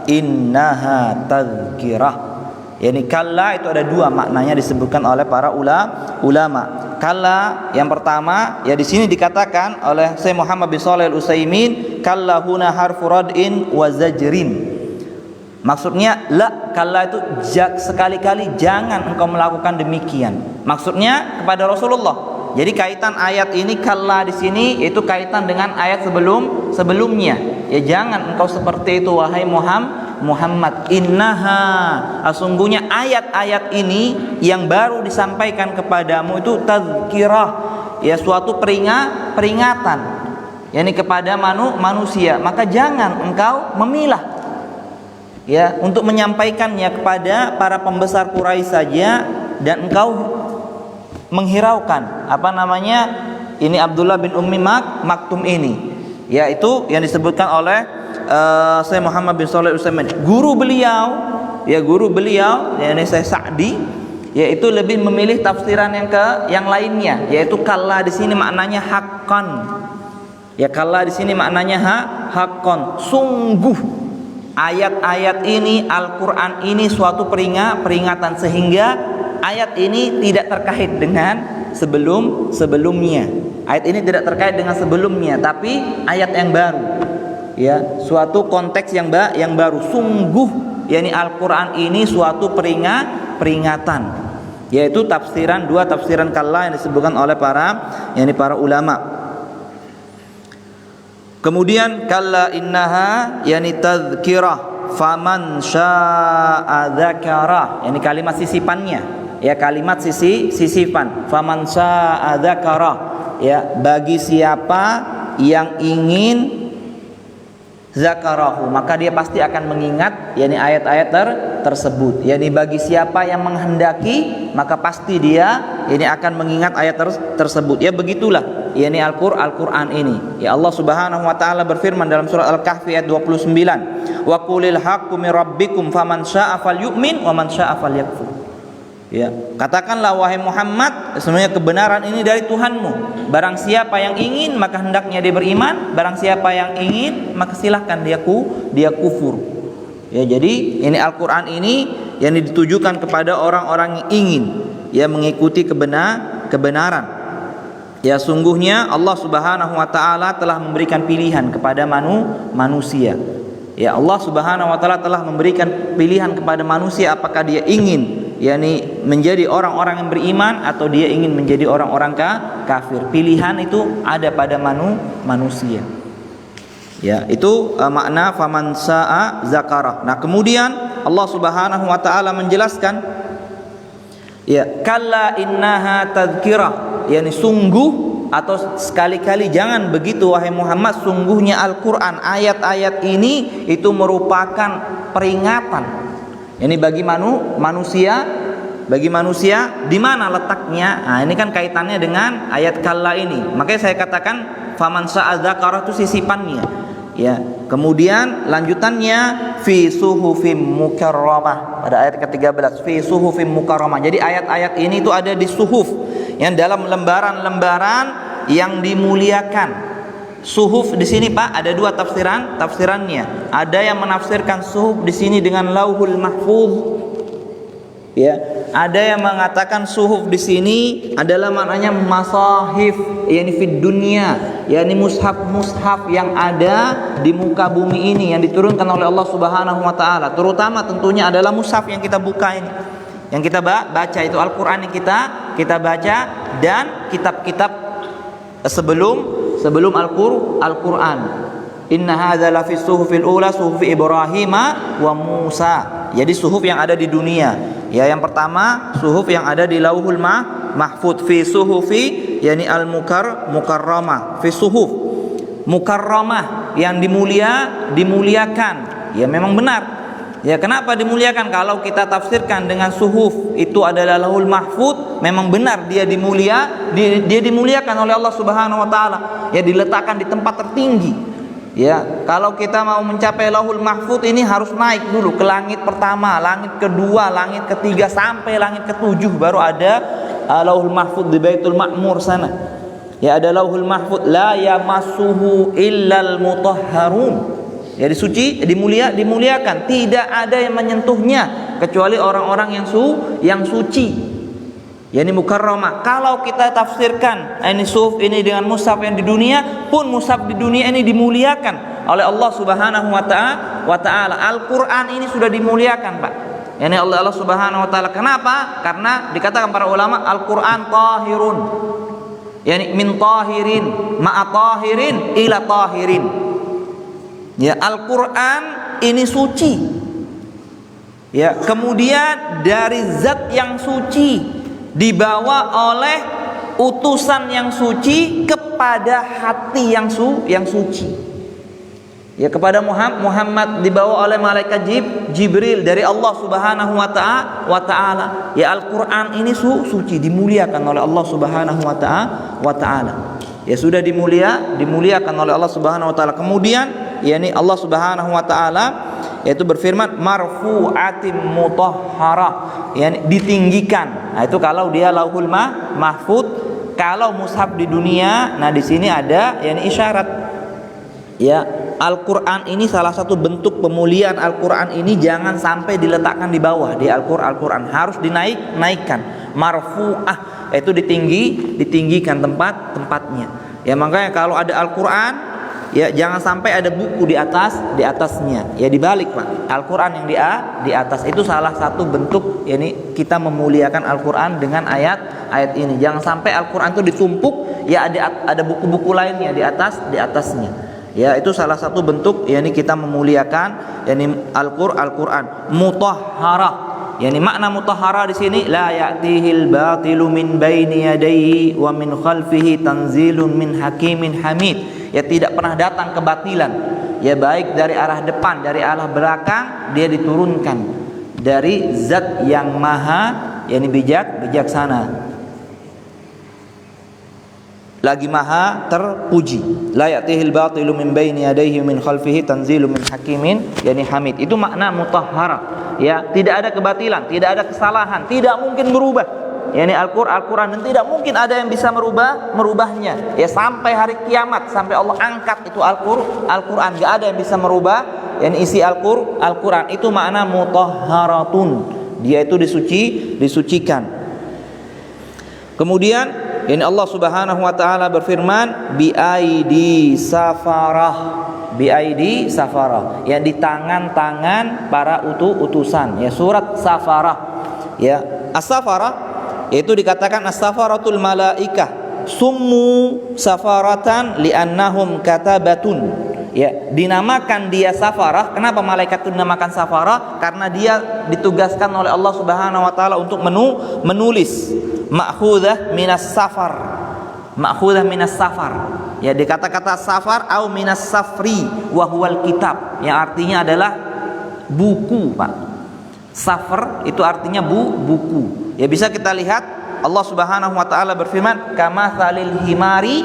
S1: innaha tazkirah. Yani kalla itu ada dua maknanya disebutkan oleh para ulama. Kalla yang pertama ya di sini dikatakan oleh Syekh Muhammad bin Shalih Al-Utsaimin, kalla huna harfu rad'in wa zajrin. Maksudnya la, kalla itu sekali-kali jangan engkau melakukan demikian. Maksudnya kepada Rasulullah. Jadi kaitan ayat ini kalla di sini itu kaitan dengan ayat sebelumnya. Ya jangan engkau seperti itu wahai Muhammad. Innaha, sesungguhnya ayat-ayat ini yang baru disampaikan kepadamu itu tazkirah, ya suatu peringatan. Yani kepada manusia, maka jangan engkau memilah. Ya, untuk menyampaikannya kepada para pembesar Quraisy saja dan engkau menghiraukan ini Abdullah bin Ummi Maktum ini, yaitu yang disebutkan oleh Syekh Muhammad bin Shalih Al-Utsaimin, guru beliau yakni Syekh Sa'di, yaitu lebih memilih tafsiran yang lainnya, yaitu kalla di sini maknanya haqqan. Ya, kalla di sini maknanya haqqan, sungguh ayat-ayat ini, Al-Qur'an ini suatu peringatan, sehingga ayat ini tidak terkait dengan sebelumnya. Ayat ini tidak terkait dengan sebelumnya, tapi ayat yang baru. Ya, suatu konteks yang baru. Sungguh, yakni Al-Qur'an ini suatu peringatan. Yaitu dua tafsiran kalla yang disebutkan oleh para ulama. Kemudian kalla innaha yani tazkirah faman syaa'a dzakara. Yani kalimat sisipannya. ya kalimat sisipan. Faman syaa'a dzakara, ya bagi siapa yang ingin zakarahu, maka dia pasti akan mengingat yakni ayat-ayat tersebut. Yani bagi siapa yang menghendaki, maka pasti dia ini akan mengingat ayat tersebut. Ya begitulah yakni Al-Qur'an ini. Ya Allah Subhanahu wa taala berfirman dalam surat Al-Kahfi ayat 29, "Wa qulil haqqu mir rabbikum faman syaa'a falyu'min wa man syaa'a falyakfur." Ya, katakanlah wahai Muhammad, sesungguhnya kebenaran ini dari Tuhanmu. Barang siapa yang ingin maka hendaknya dia beriman, barang siapa yang ingin maka silahkan dia kufur. Ya, jadi ini Al-Qur'an ini yang ditujukan kepada orang-orang yang ingin ya mengikuti kebenaran. Ya, sungguhnya Allah Subhanahu wa taala telah memberikan pilihan kepada manusia. Ya, Allah Subhanahu wa taala telah memberikan pilihan kepada manusia apakah dia ingin yakni menjadi orang-orang yang beriman atau dia ingin menjadi orang-orang kafir. Pilihan itu ada pada manusia. Ya, itu makna faman syaa'a dzakara. Nah, kemudian Allah Subhanahu wa taala menjelaskan ya kalla innaha tadzkirah, yakni sungguh atau sekali-kali jangan begitu wahai Muhammad, sungguhnya Al-Qur'an ayat-ayat ini itu merupakan peringatan. Ini bagi manusia di mana letaknya? Nah, ini kan kaitannya dengan ayat kalla ini. Makanya saya katakan faman syaa'a dzakara itu sisipannya. Ya, kemudian lanjutannya fi suhufim mukarramah pada ayat ke-13 fi suhufim mukarramah. Jadi ayat-ayat ini itu ada di suhuf, yang dalam lembaran-lembaran yang dimuliakan. Suhuf di sini Pak ada dua tafsirannya. Ada yang menafsirkan suhuf di sini dengan lauhul mahfuz. Ya, ada yang mengatakan suhuf di sini adalah maknanya masahif, yakni fid dunya, yakni mushaf yang ada di muka bumi ini yang diturunkan oleh Allah Subhanahu wa taala. Terutama tentunya adalah mushaf yang kita buka ini. Yang kita baca itu Al-Qur'an yang kita baca dan kitab-kitab sebelum Al-Qur'an. Inna hadza la fi suhufil ula suhufi Ibrahim wa Musa. Jadi suhuf yang ada di dunia. Ya, yang pertama suhuf yang ada di Lauhul Mahfuz fi suhufi yakni al-mukarramah fi suhuf mukarramah yang dimuliakan. Ya, memang benar. Ya, kenapa dimuliakan? Kalau kita tafsirkan dengan suhuf itu adalah Lauhul Mahfuz, memang benar dia dimuliakan oleh Allah Subhanahu wa taala. Ya, diletakkan di tempat tertinggi. Ya, kalau kita mau mencapai Lauhul Mahfuz ini harus naik dulu ke langit pertama, langit kedua, langit ketiga sampai langit ketujuh baru ada Lauhul Mahfuz di Baitul Ma'mur sana. Ya, ada Lauhul Mahfuz la yamassuhu illal mutahharun. Jadi suci, dimuliakan, tidak ada yang menyentuhnya kecuali orang-orang yang suci. Ya, ini mukarramah. Kalau kita tafsirkan ini suhuf ini dengan mushaf yang di dunia, pun mushaf di dunia ini dimuliakan oleh Allah Subhanahu wa taala. Al-Qur'an ini sudah dimuliakan, Pak. Yani Allah Subhanahu wa taala. Kenapa? Karena dikatakan para ulama Al-Qur'an tahirun. Yani min tahirin, ma'a tahirin ila tahirin. Ya, Al-Qur'an ini suci. Ya, kemudian dari zat yang suci dibawa oleh utusan yang suci kepada hati yang suci. Ya, kepada Muhammad dibawa oleh malaikat Jibril dari Allah Subhanahu wa taala. Ya, Al-Qur'an ini suci, dimuliakan oleh Allah Subhanahu wa taala. Ya, sudah dimuliakan oleh Allah Subhanahu wa taala. Kemudian yakni Allah Subhanahu wa taala yaitu berfirman marfu'atim mutahharah, yakni ditinggikan. Nah, itu kalau dia Lauhul Mahfuz. Kalau mushaf di dunia, nah di sini ada yakni isyarat. Ya, Al-Qur'an ini salah satu bentuk pemuliaan Al-Qur'an ini jangan sampai diletakkan di bawah di Al-Qur'an, harus dinaikkan. Marfu'ah itu ditinggikan tempatnya. Ya, makanya kalau ada Al-Qur'an, ya jangan sampai ada buku di atasnya. Ya, dibalik, Pak. Al-Qur'an yang di atas itu salah satu bentuk yakni kita memuliakan Al-Qur'an dengan ayat ini. Jangan sampai Al-Qur'an itu ditumpuk, ya ada buku-buku lainnya di atasnya. Ya, itu salah satu bentuk yakni kita memuliakan yakni Al-Qur'an mutahharah. Yani makna mutahhara di sini la ya'tihil batilu min baini yadayhi wa min khalfihi tanzilun min hakimin hamid. Ya tidak pernah datang kebatilan. Ya baik dari arah depan, dari arah belakang, dia diturunkan dari zat yang maha, yani bijaksana. Lagi maha terpuji. La ya'tihil batilu min baini yadayhi min khalfihi tanzilun min hakimin yani hamid. Itu makna mutahhara. Ya, tidak ada kebatilan, tidak ada kesalahan, tidak mungkin berubah. Yani Al-Qur'an dan tidak mungkin ada yang bisa merubahnya. Ya sampai hari kiamat, sampai Allah angkat itu Al-Qur'an, enggak ada yang bisa merubah yani isi Al-Qur'an. Itu makna mutahharatun. Dia itu disucikan. Kemudian ini Allah Subhanahu wa taala berfirman biaidi safarah. Biaidi safarah, ya di tangan-tangan para utusan. Ya surat Safarah. Ya, as-safarah yaitu dikatakan as-safaratul malaikah. Summu safaratan li'annahum katabatun. Ya, dinamakan dia safarah. Kenapa malaikat itu dinamakan safarah? Karena dia ditugaskan oleh Allah Subhanahu wa taala untuk menulis. Ma'khudzah minas safar. Ma'khudzah minas safar. Ya, di kata-kata safar au minas safri wa huwal kitab, yang artinya adalah buku, Pak. Safar itu artinya buku. Ya bisa kita lihat Allah Subhanahu wa taala berfirman, kamatsalil himari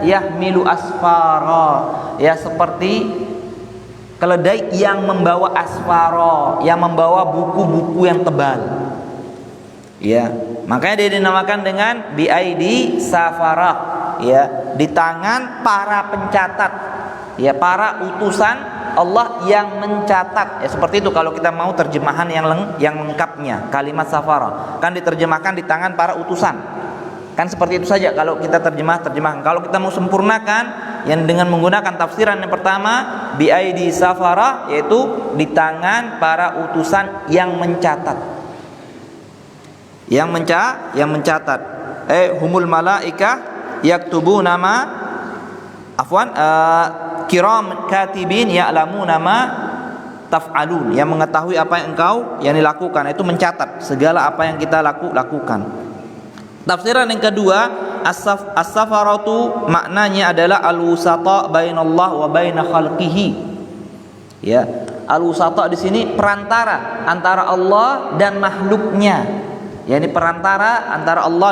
S1: yahmilu asfara. Ya seperti keledai yang membawa asfara, yang membawa buku-buku yang tebal. Ya, makanya dia dinamakan dengan biaidi safarah. Ya, di tangan para pencatat. Ya, para utusan Allah yang mencatat. Ya seperti itu kalau kita mau terjemahan yang lengkapnya. Kalimat safarah kan diterjemahkan di tangan para utusan. Kan seperti itu saja kalau kita terjemahkan. Kalau kita mau sempurnakan yang dengan menggunakan tafsiran yang pertama biaidi safarah, yaitu di tangan para utusan yang mencatat. Yang mencatat. Humul malaika yaktubuna ma kiram katibin ya'lamuna ma taf'alun, yang mengetahui apa yang engkau yang dilakukan, itu mencatat segala apa yang kita lakukan. Tafsiran yang kedua, as-safaratu maknanya adalah al-wusata bainallah wa baina khalqihi. Ya, al-wusata di sini perantara antara Allah dan makhluknya. Yani perantara antara Allah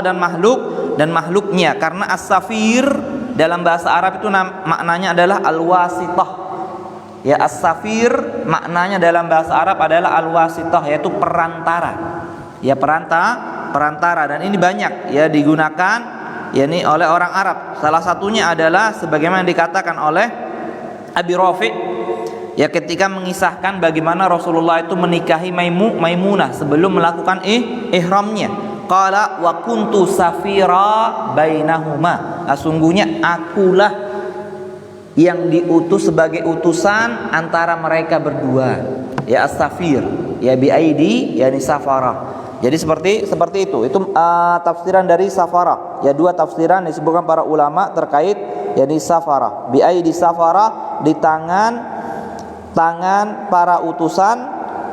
S1: dan makhluknya. Karena as-safir dalam bahasa Arab itu maknanya adalah al-wasitah. Ya, as-safir maknanya dalam bahasa Arab adalah al-wasitah, yaitu perantara. Ya, perantara, dan ini banyak ya digunakan yakni oleh orang Arab. Salah satunya adalah sebagaimana dikatakan oleh Abi Rafi' ya ketika mengisahkan bagaimana Rasulullah itu menikahi Maimunah sebelum melakukan ihramnya. Qala wa kuntu safira bainahuma. Sungguhnya akulah yang diutus sebagai utusan antara mereka berdua. Ya as-safir, ya biaidi yani safara. Jadi seperti itu. Itu tafsiran dari safara. Ya dua tafsiran disebutkan para ulama terkait yani safara. Biaidi safara, di tangan para utusan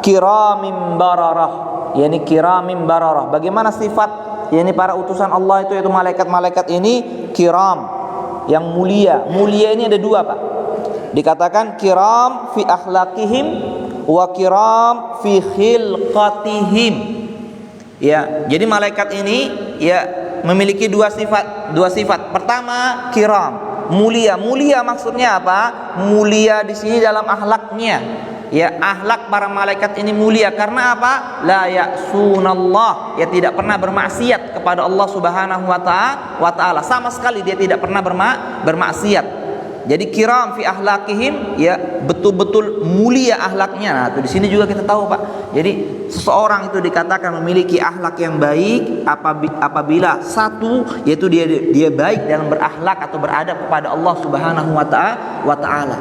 S1: kiramim bararah, yakni kiramim bararah. Bagaimana sifat yakni para utusan Allah itu, yaitu malaikat-malaikat ini kiram, yang mulia. Mulia ini ada dua, Pak. Dikatakan kiram fi akhlaqihim wa kiram fi khilqatihim. Ya, jadi malaikat ini ya memiliki dua sifat. Pertama kiram, mulia maksudnya apa? Mulia di sini dalam akhlaknya. Ya, akhlak para malaikat ini mulia karena apa? La ya'sunallah, ya tidak pernah bermaksiat kepada Allah Subhanahu wa taala. Sama sekali dia tidak pernah bermaksiat. Jadi kiram fi akhlaqihim, ya betul-betul mulia akhlaknya. Nah, itu di sini juga kita tahu, Pak. Jadi seseorang itu dikatakan memiliki akhlak yang baik apabila satu, yaitu dia baik dalam berakhlak atau beradab kepada Allah Subhanahu wa taala.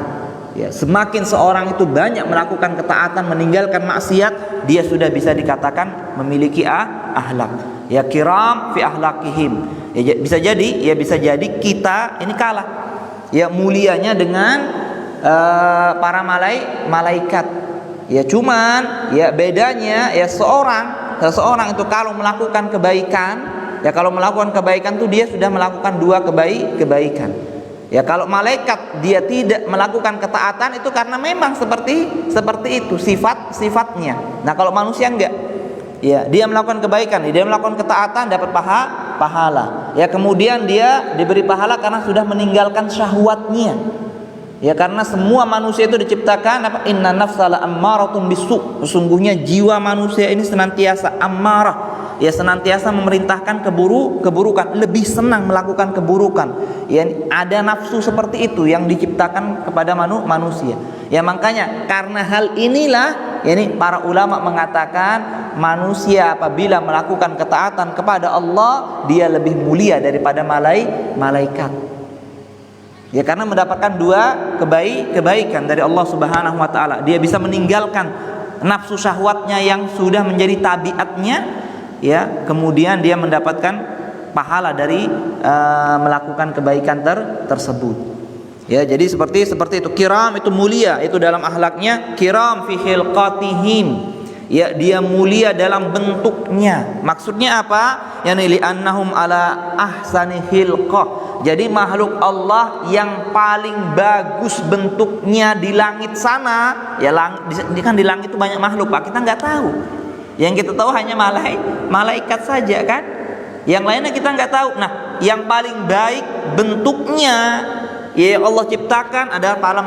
S1: Ya, semakin seorang itu banyak melakukan ketaatan, meninggalkan maksiat, dia sudah bisa dikatakan memiliki akhlak. Ya, kiram fi akhlaqihim. Ya, bisa jadi kita ini kalah. Ya, mulianya dengan para malaikat. Ya cuman ya bedanya ya seseorang itu kalau melakukan kebaikan, ya kalau melakukan kebaikan tuh dia sudah melakukan dua kebaikan. Ya kalau malaikat dia tidak melakukan ketaatan itu karena memang seperti itu sifatnya. Nah kalau manusia enggak, ya dia melakukan kebaikan, dia melakukan ketaatan dapat pahala. Ya kemudian dia diberi pahala karena sudah meninggalkan syahwatnya. Ya karena semua manusia itu diciptakan apa? Inna nafsala ammaratun bisu. Sesungguhnya jiwa manusia ini senantiasa ammarah, ya senantiasa memerintahkan keburukan, lebih senang melakukan keburukan. Ya ada nafsu seperti itu yang diciptakan kepada manusia. Ya makanya karena hal inilah ini para ulama mengatakan manusia apabila melakukan ketaatan kepada Allah dia lebih mulia daripada malaikat. Ya karena mendapatkan dua kebaikan dari Allah Subhanahu wa taala. Dia bisa meninggalkan nafsu syahwatnya yang sudah menjadi tabiatnya, ya. Kemudian dia mendapatkan pahala dari melakukan kebaikan tersebut. Ya, jadi seperti itu. Kiram itu mulia, itu dalam akhlaknya. Kiram fi khilqatihim. Ya, dia mulia dalam bentuknya. Maksudnya apa? Yani li'annahum ala ahsani khilqah. Jadi makhluk Allah yang paling bagus bentuknya di langit sana. Ya kan di langit itu banyak makhluk, Pak. Kita nggak tahu. Yang kita tahu hanya malaikat saja kan. Yang lainnya kita nggak tahu. Nah, yang paling baik bentuknya ya Allah ciptakan adalah para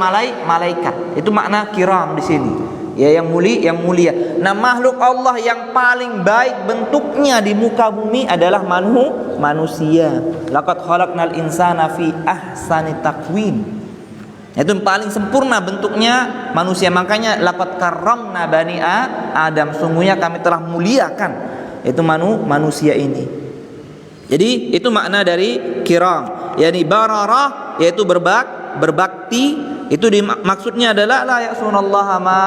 S1: malaikat. Itu makna kiram di sini. Ya yang mulia. Nah makhluk Allah yang paling baik bentuknya di muka bumi adalah manusia. Laqad khalaqnal insana fi ahsani taqwim. Itu paling sempurna bentuknya manusia. Makanya laqad karramna bani Adam. Sungguhnya kami telah muliakan itu manusia ini. Jadi itu makna dari kiram. Yani bararah yaitu berbakti. Itu maksudnya adalah la ya'sunallaha ma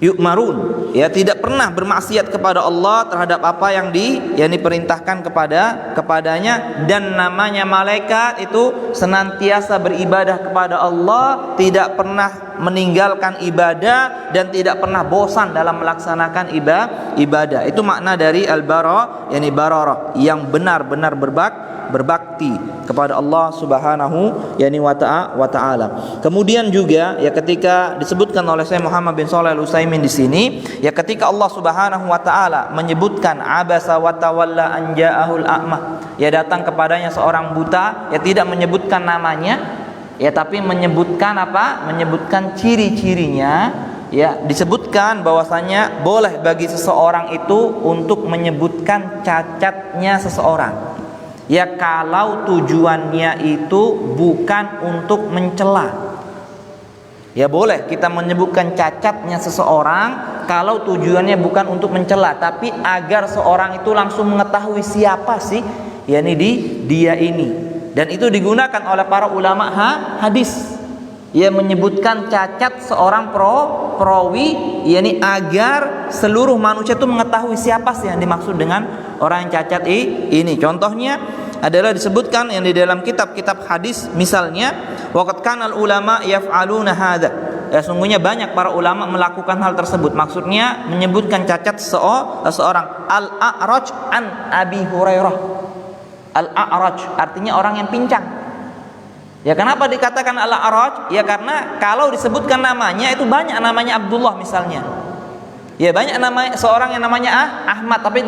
S1: yu'marun, ya tidak pernah bermaksiat kepada Allah terhadap apa yang diperintahkan kepadanya. Dan namanya malaikat itu senantiasa beribadah kepada Allah, tidak pernah meninggalkan ibadah dan tidak pernah bosan dalam melaksanakan ibadah. Itu makna dari al-bara, yani bararah, yang benar-benar berbakti kepada Allah Subhanahu wa ta'ala. Kemudian juga ya ketika disebutkan oleh Syekh Muhammad bin Shalih Al-Utsaimin di sini, ya ketika Allah Subhanahu wa ta'ala menyebutkan abasa wa tawalla an ja'ahul a'ma, ya datang kepadanya seorang buta, ya tidak menyebutkan namanya, ya tapi menyebutkan apa? Menyebutkan ciri-cirinya. Ya, disebutkan bahwasanya boleh bagi seseorang itu untuk menyebutkan cacatnya seseorang. Ya kalau tujuannya itu bukan untuk mencela. Ya boleh kita menyebutkan cacatnya seseorang kalau tujuannya bukan untuk mencela, tapi agar seorang itu langsung mengetahui siapa sih yakni dia ini. Dan itu digunakan oleh para ulama hadis. Ya menyebutkan cacat seorang perawi yakni agar seluruh manusia itu mengetahui siapa sih yang dimaksud dengan orang yang cacat ini. Contohnya adalah disebutkan yang di dalam kitab-kitab hadis, misalnya waqad kanal ulama yaf'aluna hadza. Ya sungguhnya banyak para ulama melakukan hal tersebut. Maksudnya menyebutkan cacat seorang. Al-A'raj an Abi Hurairah. Al-A'raj artinya orang yang pincang. Ya kenapa dikatakan Al-A'raj? Ya karena kalau disebutkan namanya itu banyak namanya Abdullah misalnya. Ya banyak nama seorang yang namanya Ahmad, tapi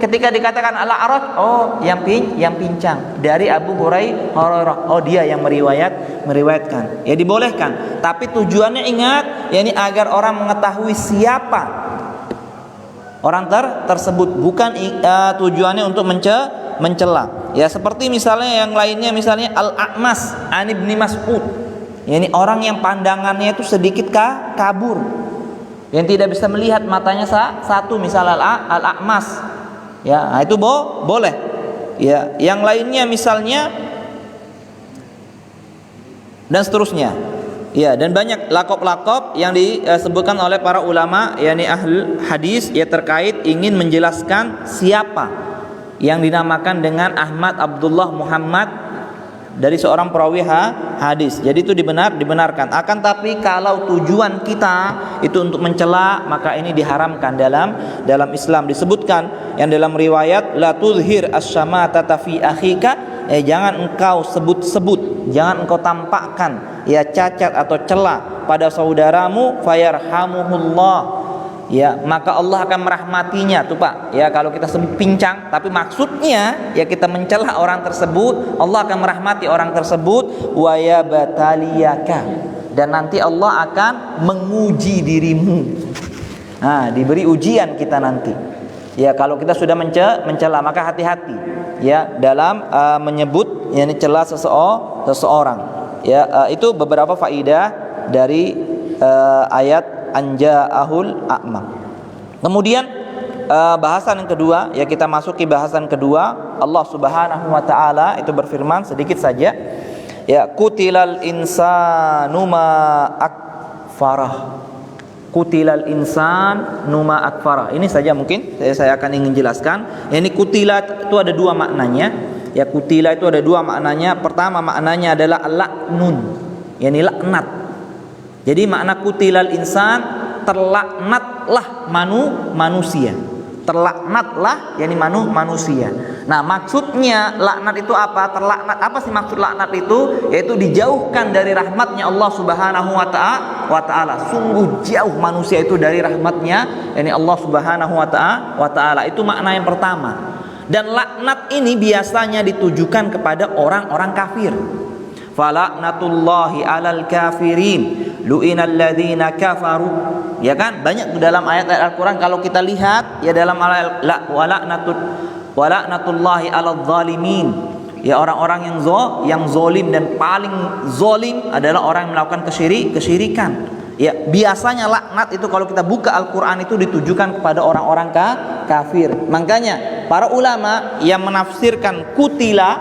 S1: ketika dikatakan Al-A'raj, oh yang pincang dari Abu Hurairah. Oh dia yang meriwayatkan. Ya dibolehkan, tapi tujuannya ingat, yakni agar orang mengetahui siapa orang tersebut, bukan tujuannya untuk mencela. Ya seperti misalnya yang lainnya, misalnya Al-A'mas an Ibni Mas'ud. Yani orang yang pandangannya itu sedikit kabur, yang tidak bisa melihat, matanya satu, misalnya Al-A'mas. Ya, nah itu boleh. Ya, yang lainnya misalnya dan seterusnya. Ya, dan banyak lakop-lakop yang disebutkan oleh para ulama yakni ahli hadis ya terkait ingin menjelaskan siapa yang dinamakan dengan Ahmad, Abdullah, Muhammad dari seorang perawi hadis. Jadi itu dibenarkan. Akan tapi kalau tujuan kita itu untuk mencela, maka ini diharamkan dalam Islam. Disebutkan yang dalam riwayat la tuzhir asy-syamatata fi akhika, jangan engkau sebut-sebut, jangan engkau tampakkan ya cacat atau cela pada saudaramu, fayarhamuhullah, ya maka Allah akan merahmatinya tuh Pak. Ya kalau kita sebut pincang tapi maksudnya ya kita mencela orang tersebut, Allah akan merahmati orang tersebut, wa yabtaliyaka, dan nanti Allah akan menguji dirimu. Nah, diberi ujian kita nanti. Ya kalau kita sudah mencela, maka hati-hati ya dalam menyebut yakni cela seseorang. Ya itu beberapa faidah dari ayat anja'ahul a'ma. Kemudian bahasan yang kedua, ya kita masuki bahasan kedua. Allah Subhanahu wa taala itu berfirman, sedikit saja. Ya, kutilal insanu ma akfarah. Kutilal insan numa akfarah. Ini saja mungkin saya akan ingin jelaskan. Ini kutila itu ada dua maknanya. Ya, kutila itu ada dua maknanya. Pertama maknanya adalah laknun, yakni laknat. Jadi makna kutilal insan, terlaknatlah manusia. Terlaknatlah yakni manusia. Nah, maksudnya laknat itu apa? Terlaknat apa sih maksud laknat itu? Yaitu dijauhkan dari rahmatnya Allah Subhanahu wa taala. Sungguh jauh manusia itu dari rahmatnya yakni Allah Subhanahu wa taala. Itu makna yang pertama. Dan laknat ini biasanya ditujukan kepada orang-orang kafir. Falaknatullahi alal kafirin, lu'inal ladzina kafaru. Ya kan? Banyak dalam ayat-ayat Al-Qur'an kalau kita lihat ya dalam ayat walaknatullahi alal zalimin. Ya orang-orang yang zalim, dan paling zalim adalah orang yang melakukan kesyirikan. Ya, biasanya laknat itu kalau kita buka Al-Qur'an itu ditujukan kepada orang-orang kafir. Makanya para ulama yang menafsirkan kutila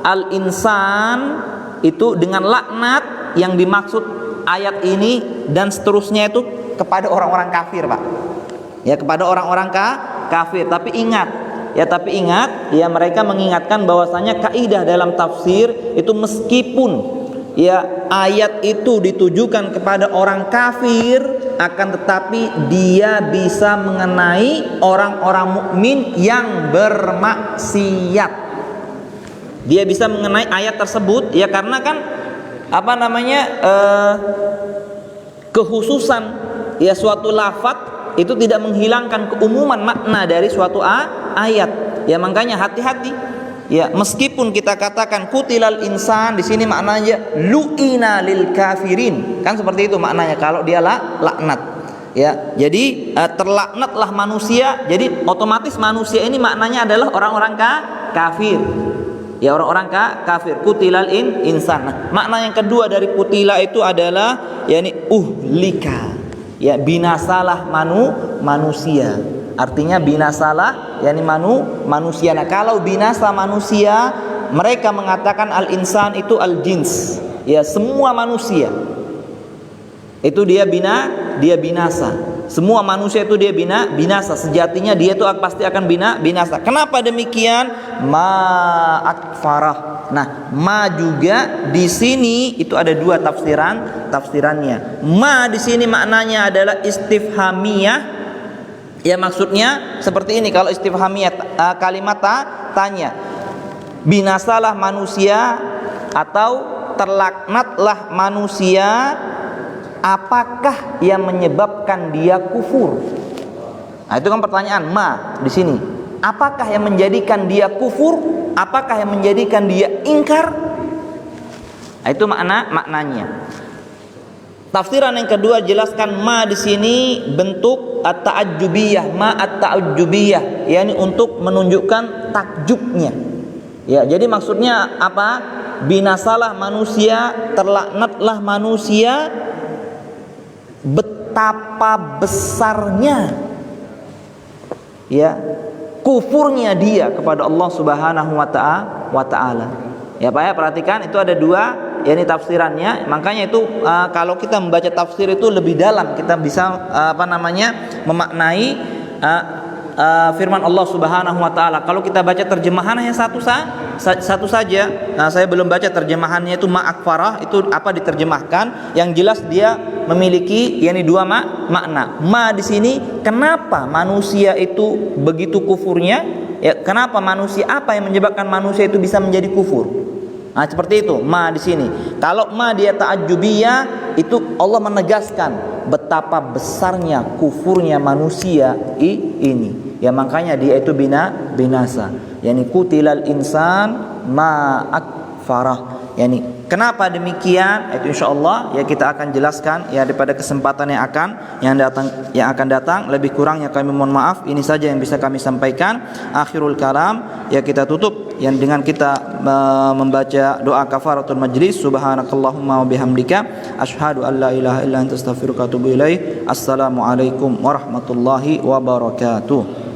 S1: al-insan itu dengan laknat, yang dimaksud ayat ini dan seterusnya itu kepada orang-orang kafir, Pak. Ya, kepada orang-orang kafir. Tapi ingat, ya mereka mengingatkan bahwasanya kaidah dalam tafsir itu meskipun ya ayat itu ditujukan kepada orang kafir, akan tetapi dia bisa mengenai orang-orang mukmin yang bermaksiat. Dia bisa mengenai ayat tersebut ya, karena kan kekhususan ya suatu lafaz itu tidak menghilangkan keumuman makna dari suatu ayat. Ya makanya hati-hati. Ya meskipun kita katakan kutilal insan, di sini maknanya lu'ina lil kafirin. Kan seperti itu maknanya kalau dia laknat. Ya, jadi terlaknatlah manusia. Jadi otomatis manusia ini maknanya adalah orang-orang kafir. Ya orang-orang kafir. Kutilal insan. Nah, makna yang kedua dari kutila itu adalah yakni uhlika. Ya binasalah manusia. Artinya binasalah yakni manusia. Nah, kalau binasa manusia, mereka mengatakan al-insan itu al-jins. Ya semua manusia. Itu dia binasa. Semua manusia itu dia binasa. Sejatinya dia itu pasti akan binasa. Kenapa demikian? Ma akfarah. Nah, ma juga di sini itu ada dua tafsirannya. Ma di sini maknanya adalah istifhamiyah. Ya maksudnya seperti ini kalau istifhamiyah, kalimat tanya. Binasalah manusia atau terlaknatlah manusia. Apakah yang menyebabkan dia kufur? Nah, itu kan pertanyaan ma di sini. Apakah yang menjadikan dia kufur? Apakah yang menjadikan dia ingkar? Nah, itu maknanya. Tafsiran yang kedua jelaskan ma di sini bentuk at-ta'ajjubiyah, ma at-ta'ajjubiyah, yakni untuk menunjukkan takjubnya. Ya, jadi maksudnya apa? Binasalah manusia, terlaknatlah manusia. Betapa besarnya ya kufurnya dia kepada Allah Subhanahu wa taala. Ya Pak ya, perhatikan itu ada dua yakni tafsirannya. Makanya itu kalau kita membaca tafsir itu lebih dalam, kita bisa memaknai firman Allah Subhanahu wa taala. Kalau kita baca terjemahan hanya satu saja, saya belum baca terjemahannya itu ma akfarah itu apa diterjemahkan. Yang jelas dia memiliki yakni dua makna. Ma di sini kenapa manusia itu begitu kufurnya? Ya, kenapa manusia, apa yang menyebabkan manusia itu bisa menjadi kufur? Nah, seperti itu ma di sini. Kalau ma dia ta'ajjubiyah, itu Allah menegaskan betapa besarnya kufurnya manusia ini. Ya makanya dia itu binasa. Yani kutilal insan ma akfarah. Yani kenapa demikian? Itu insyaallah ya kita akan jelaskan ya daripada kesempatan yang akan datang. Lebih kurangnya kami mohon maaf. Ini saja yang bisa kami sampaikan. Akhirul kalam ya kita tutup yang dengan kita membaca doa kafaratul majlis. Subhanakallahumma wa bihamdika asyhadu an la ilaha illa anta astaghfiruka wa atubu ilaik. Assalamualaikum warahmatullahi wabarakatuh.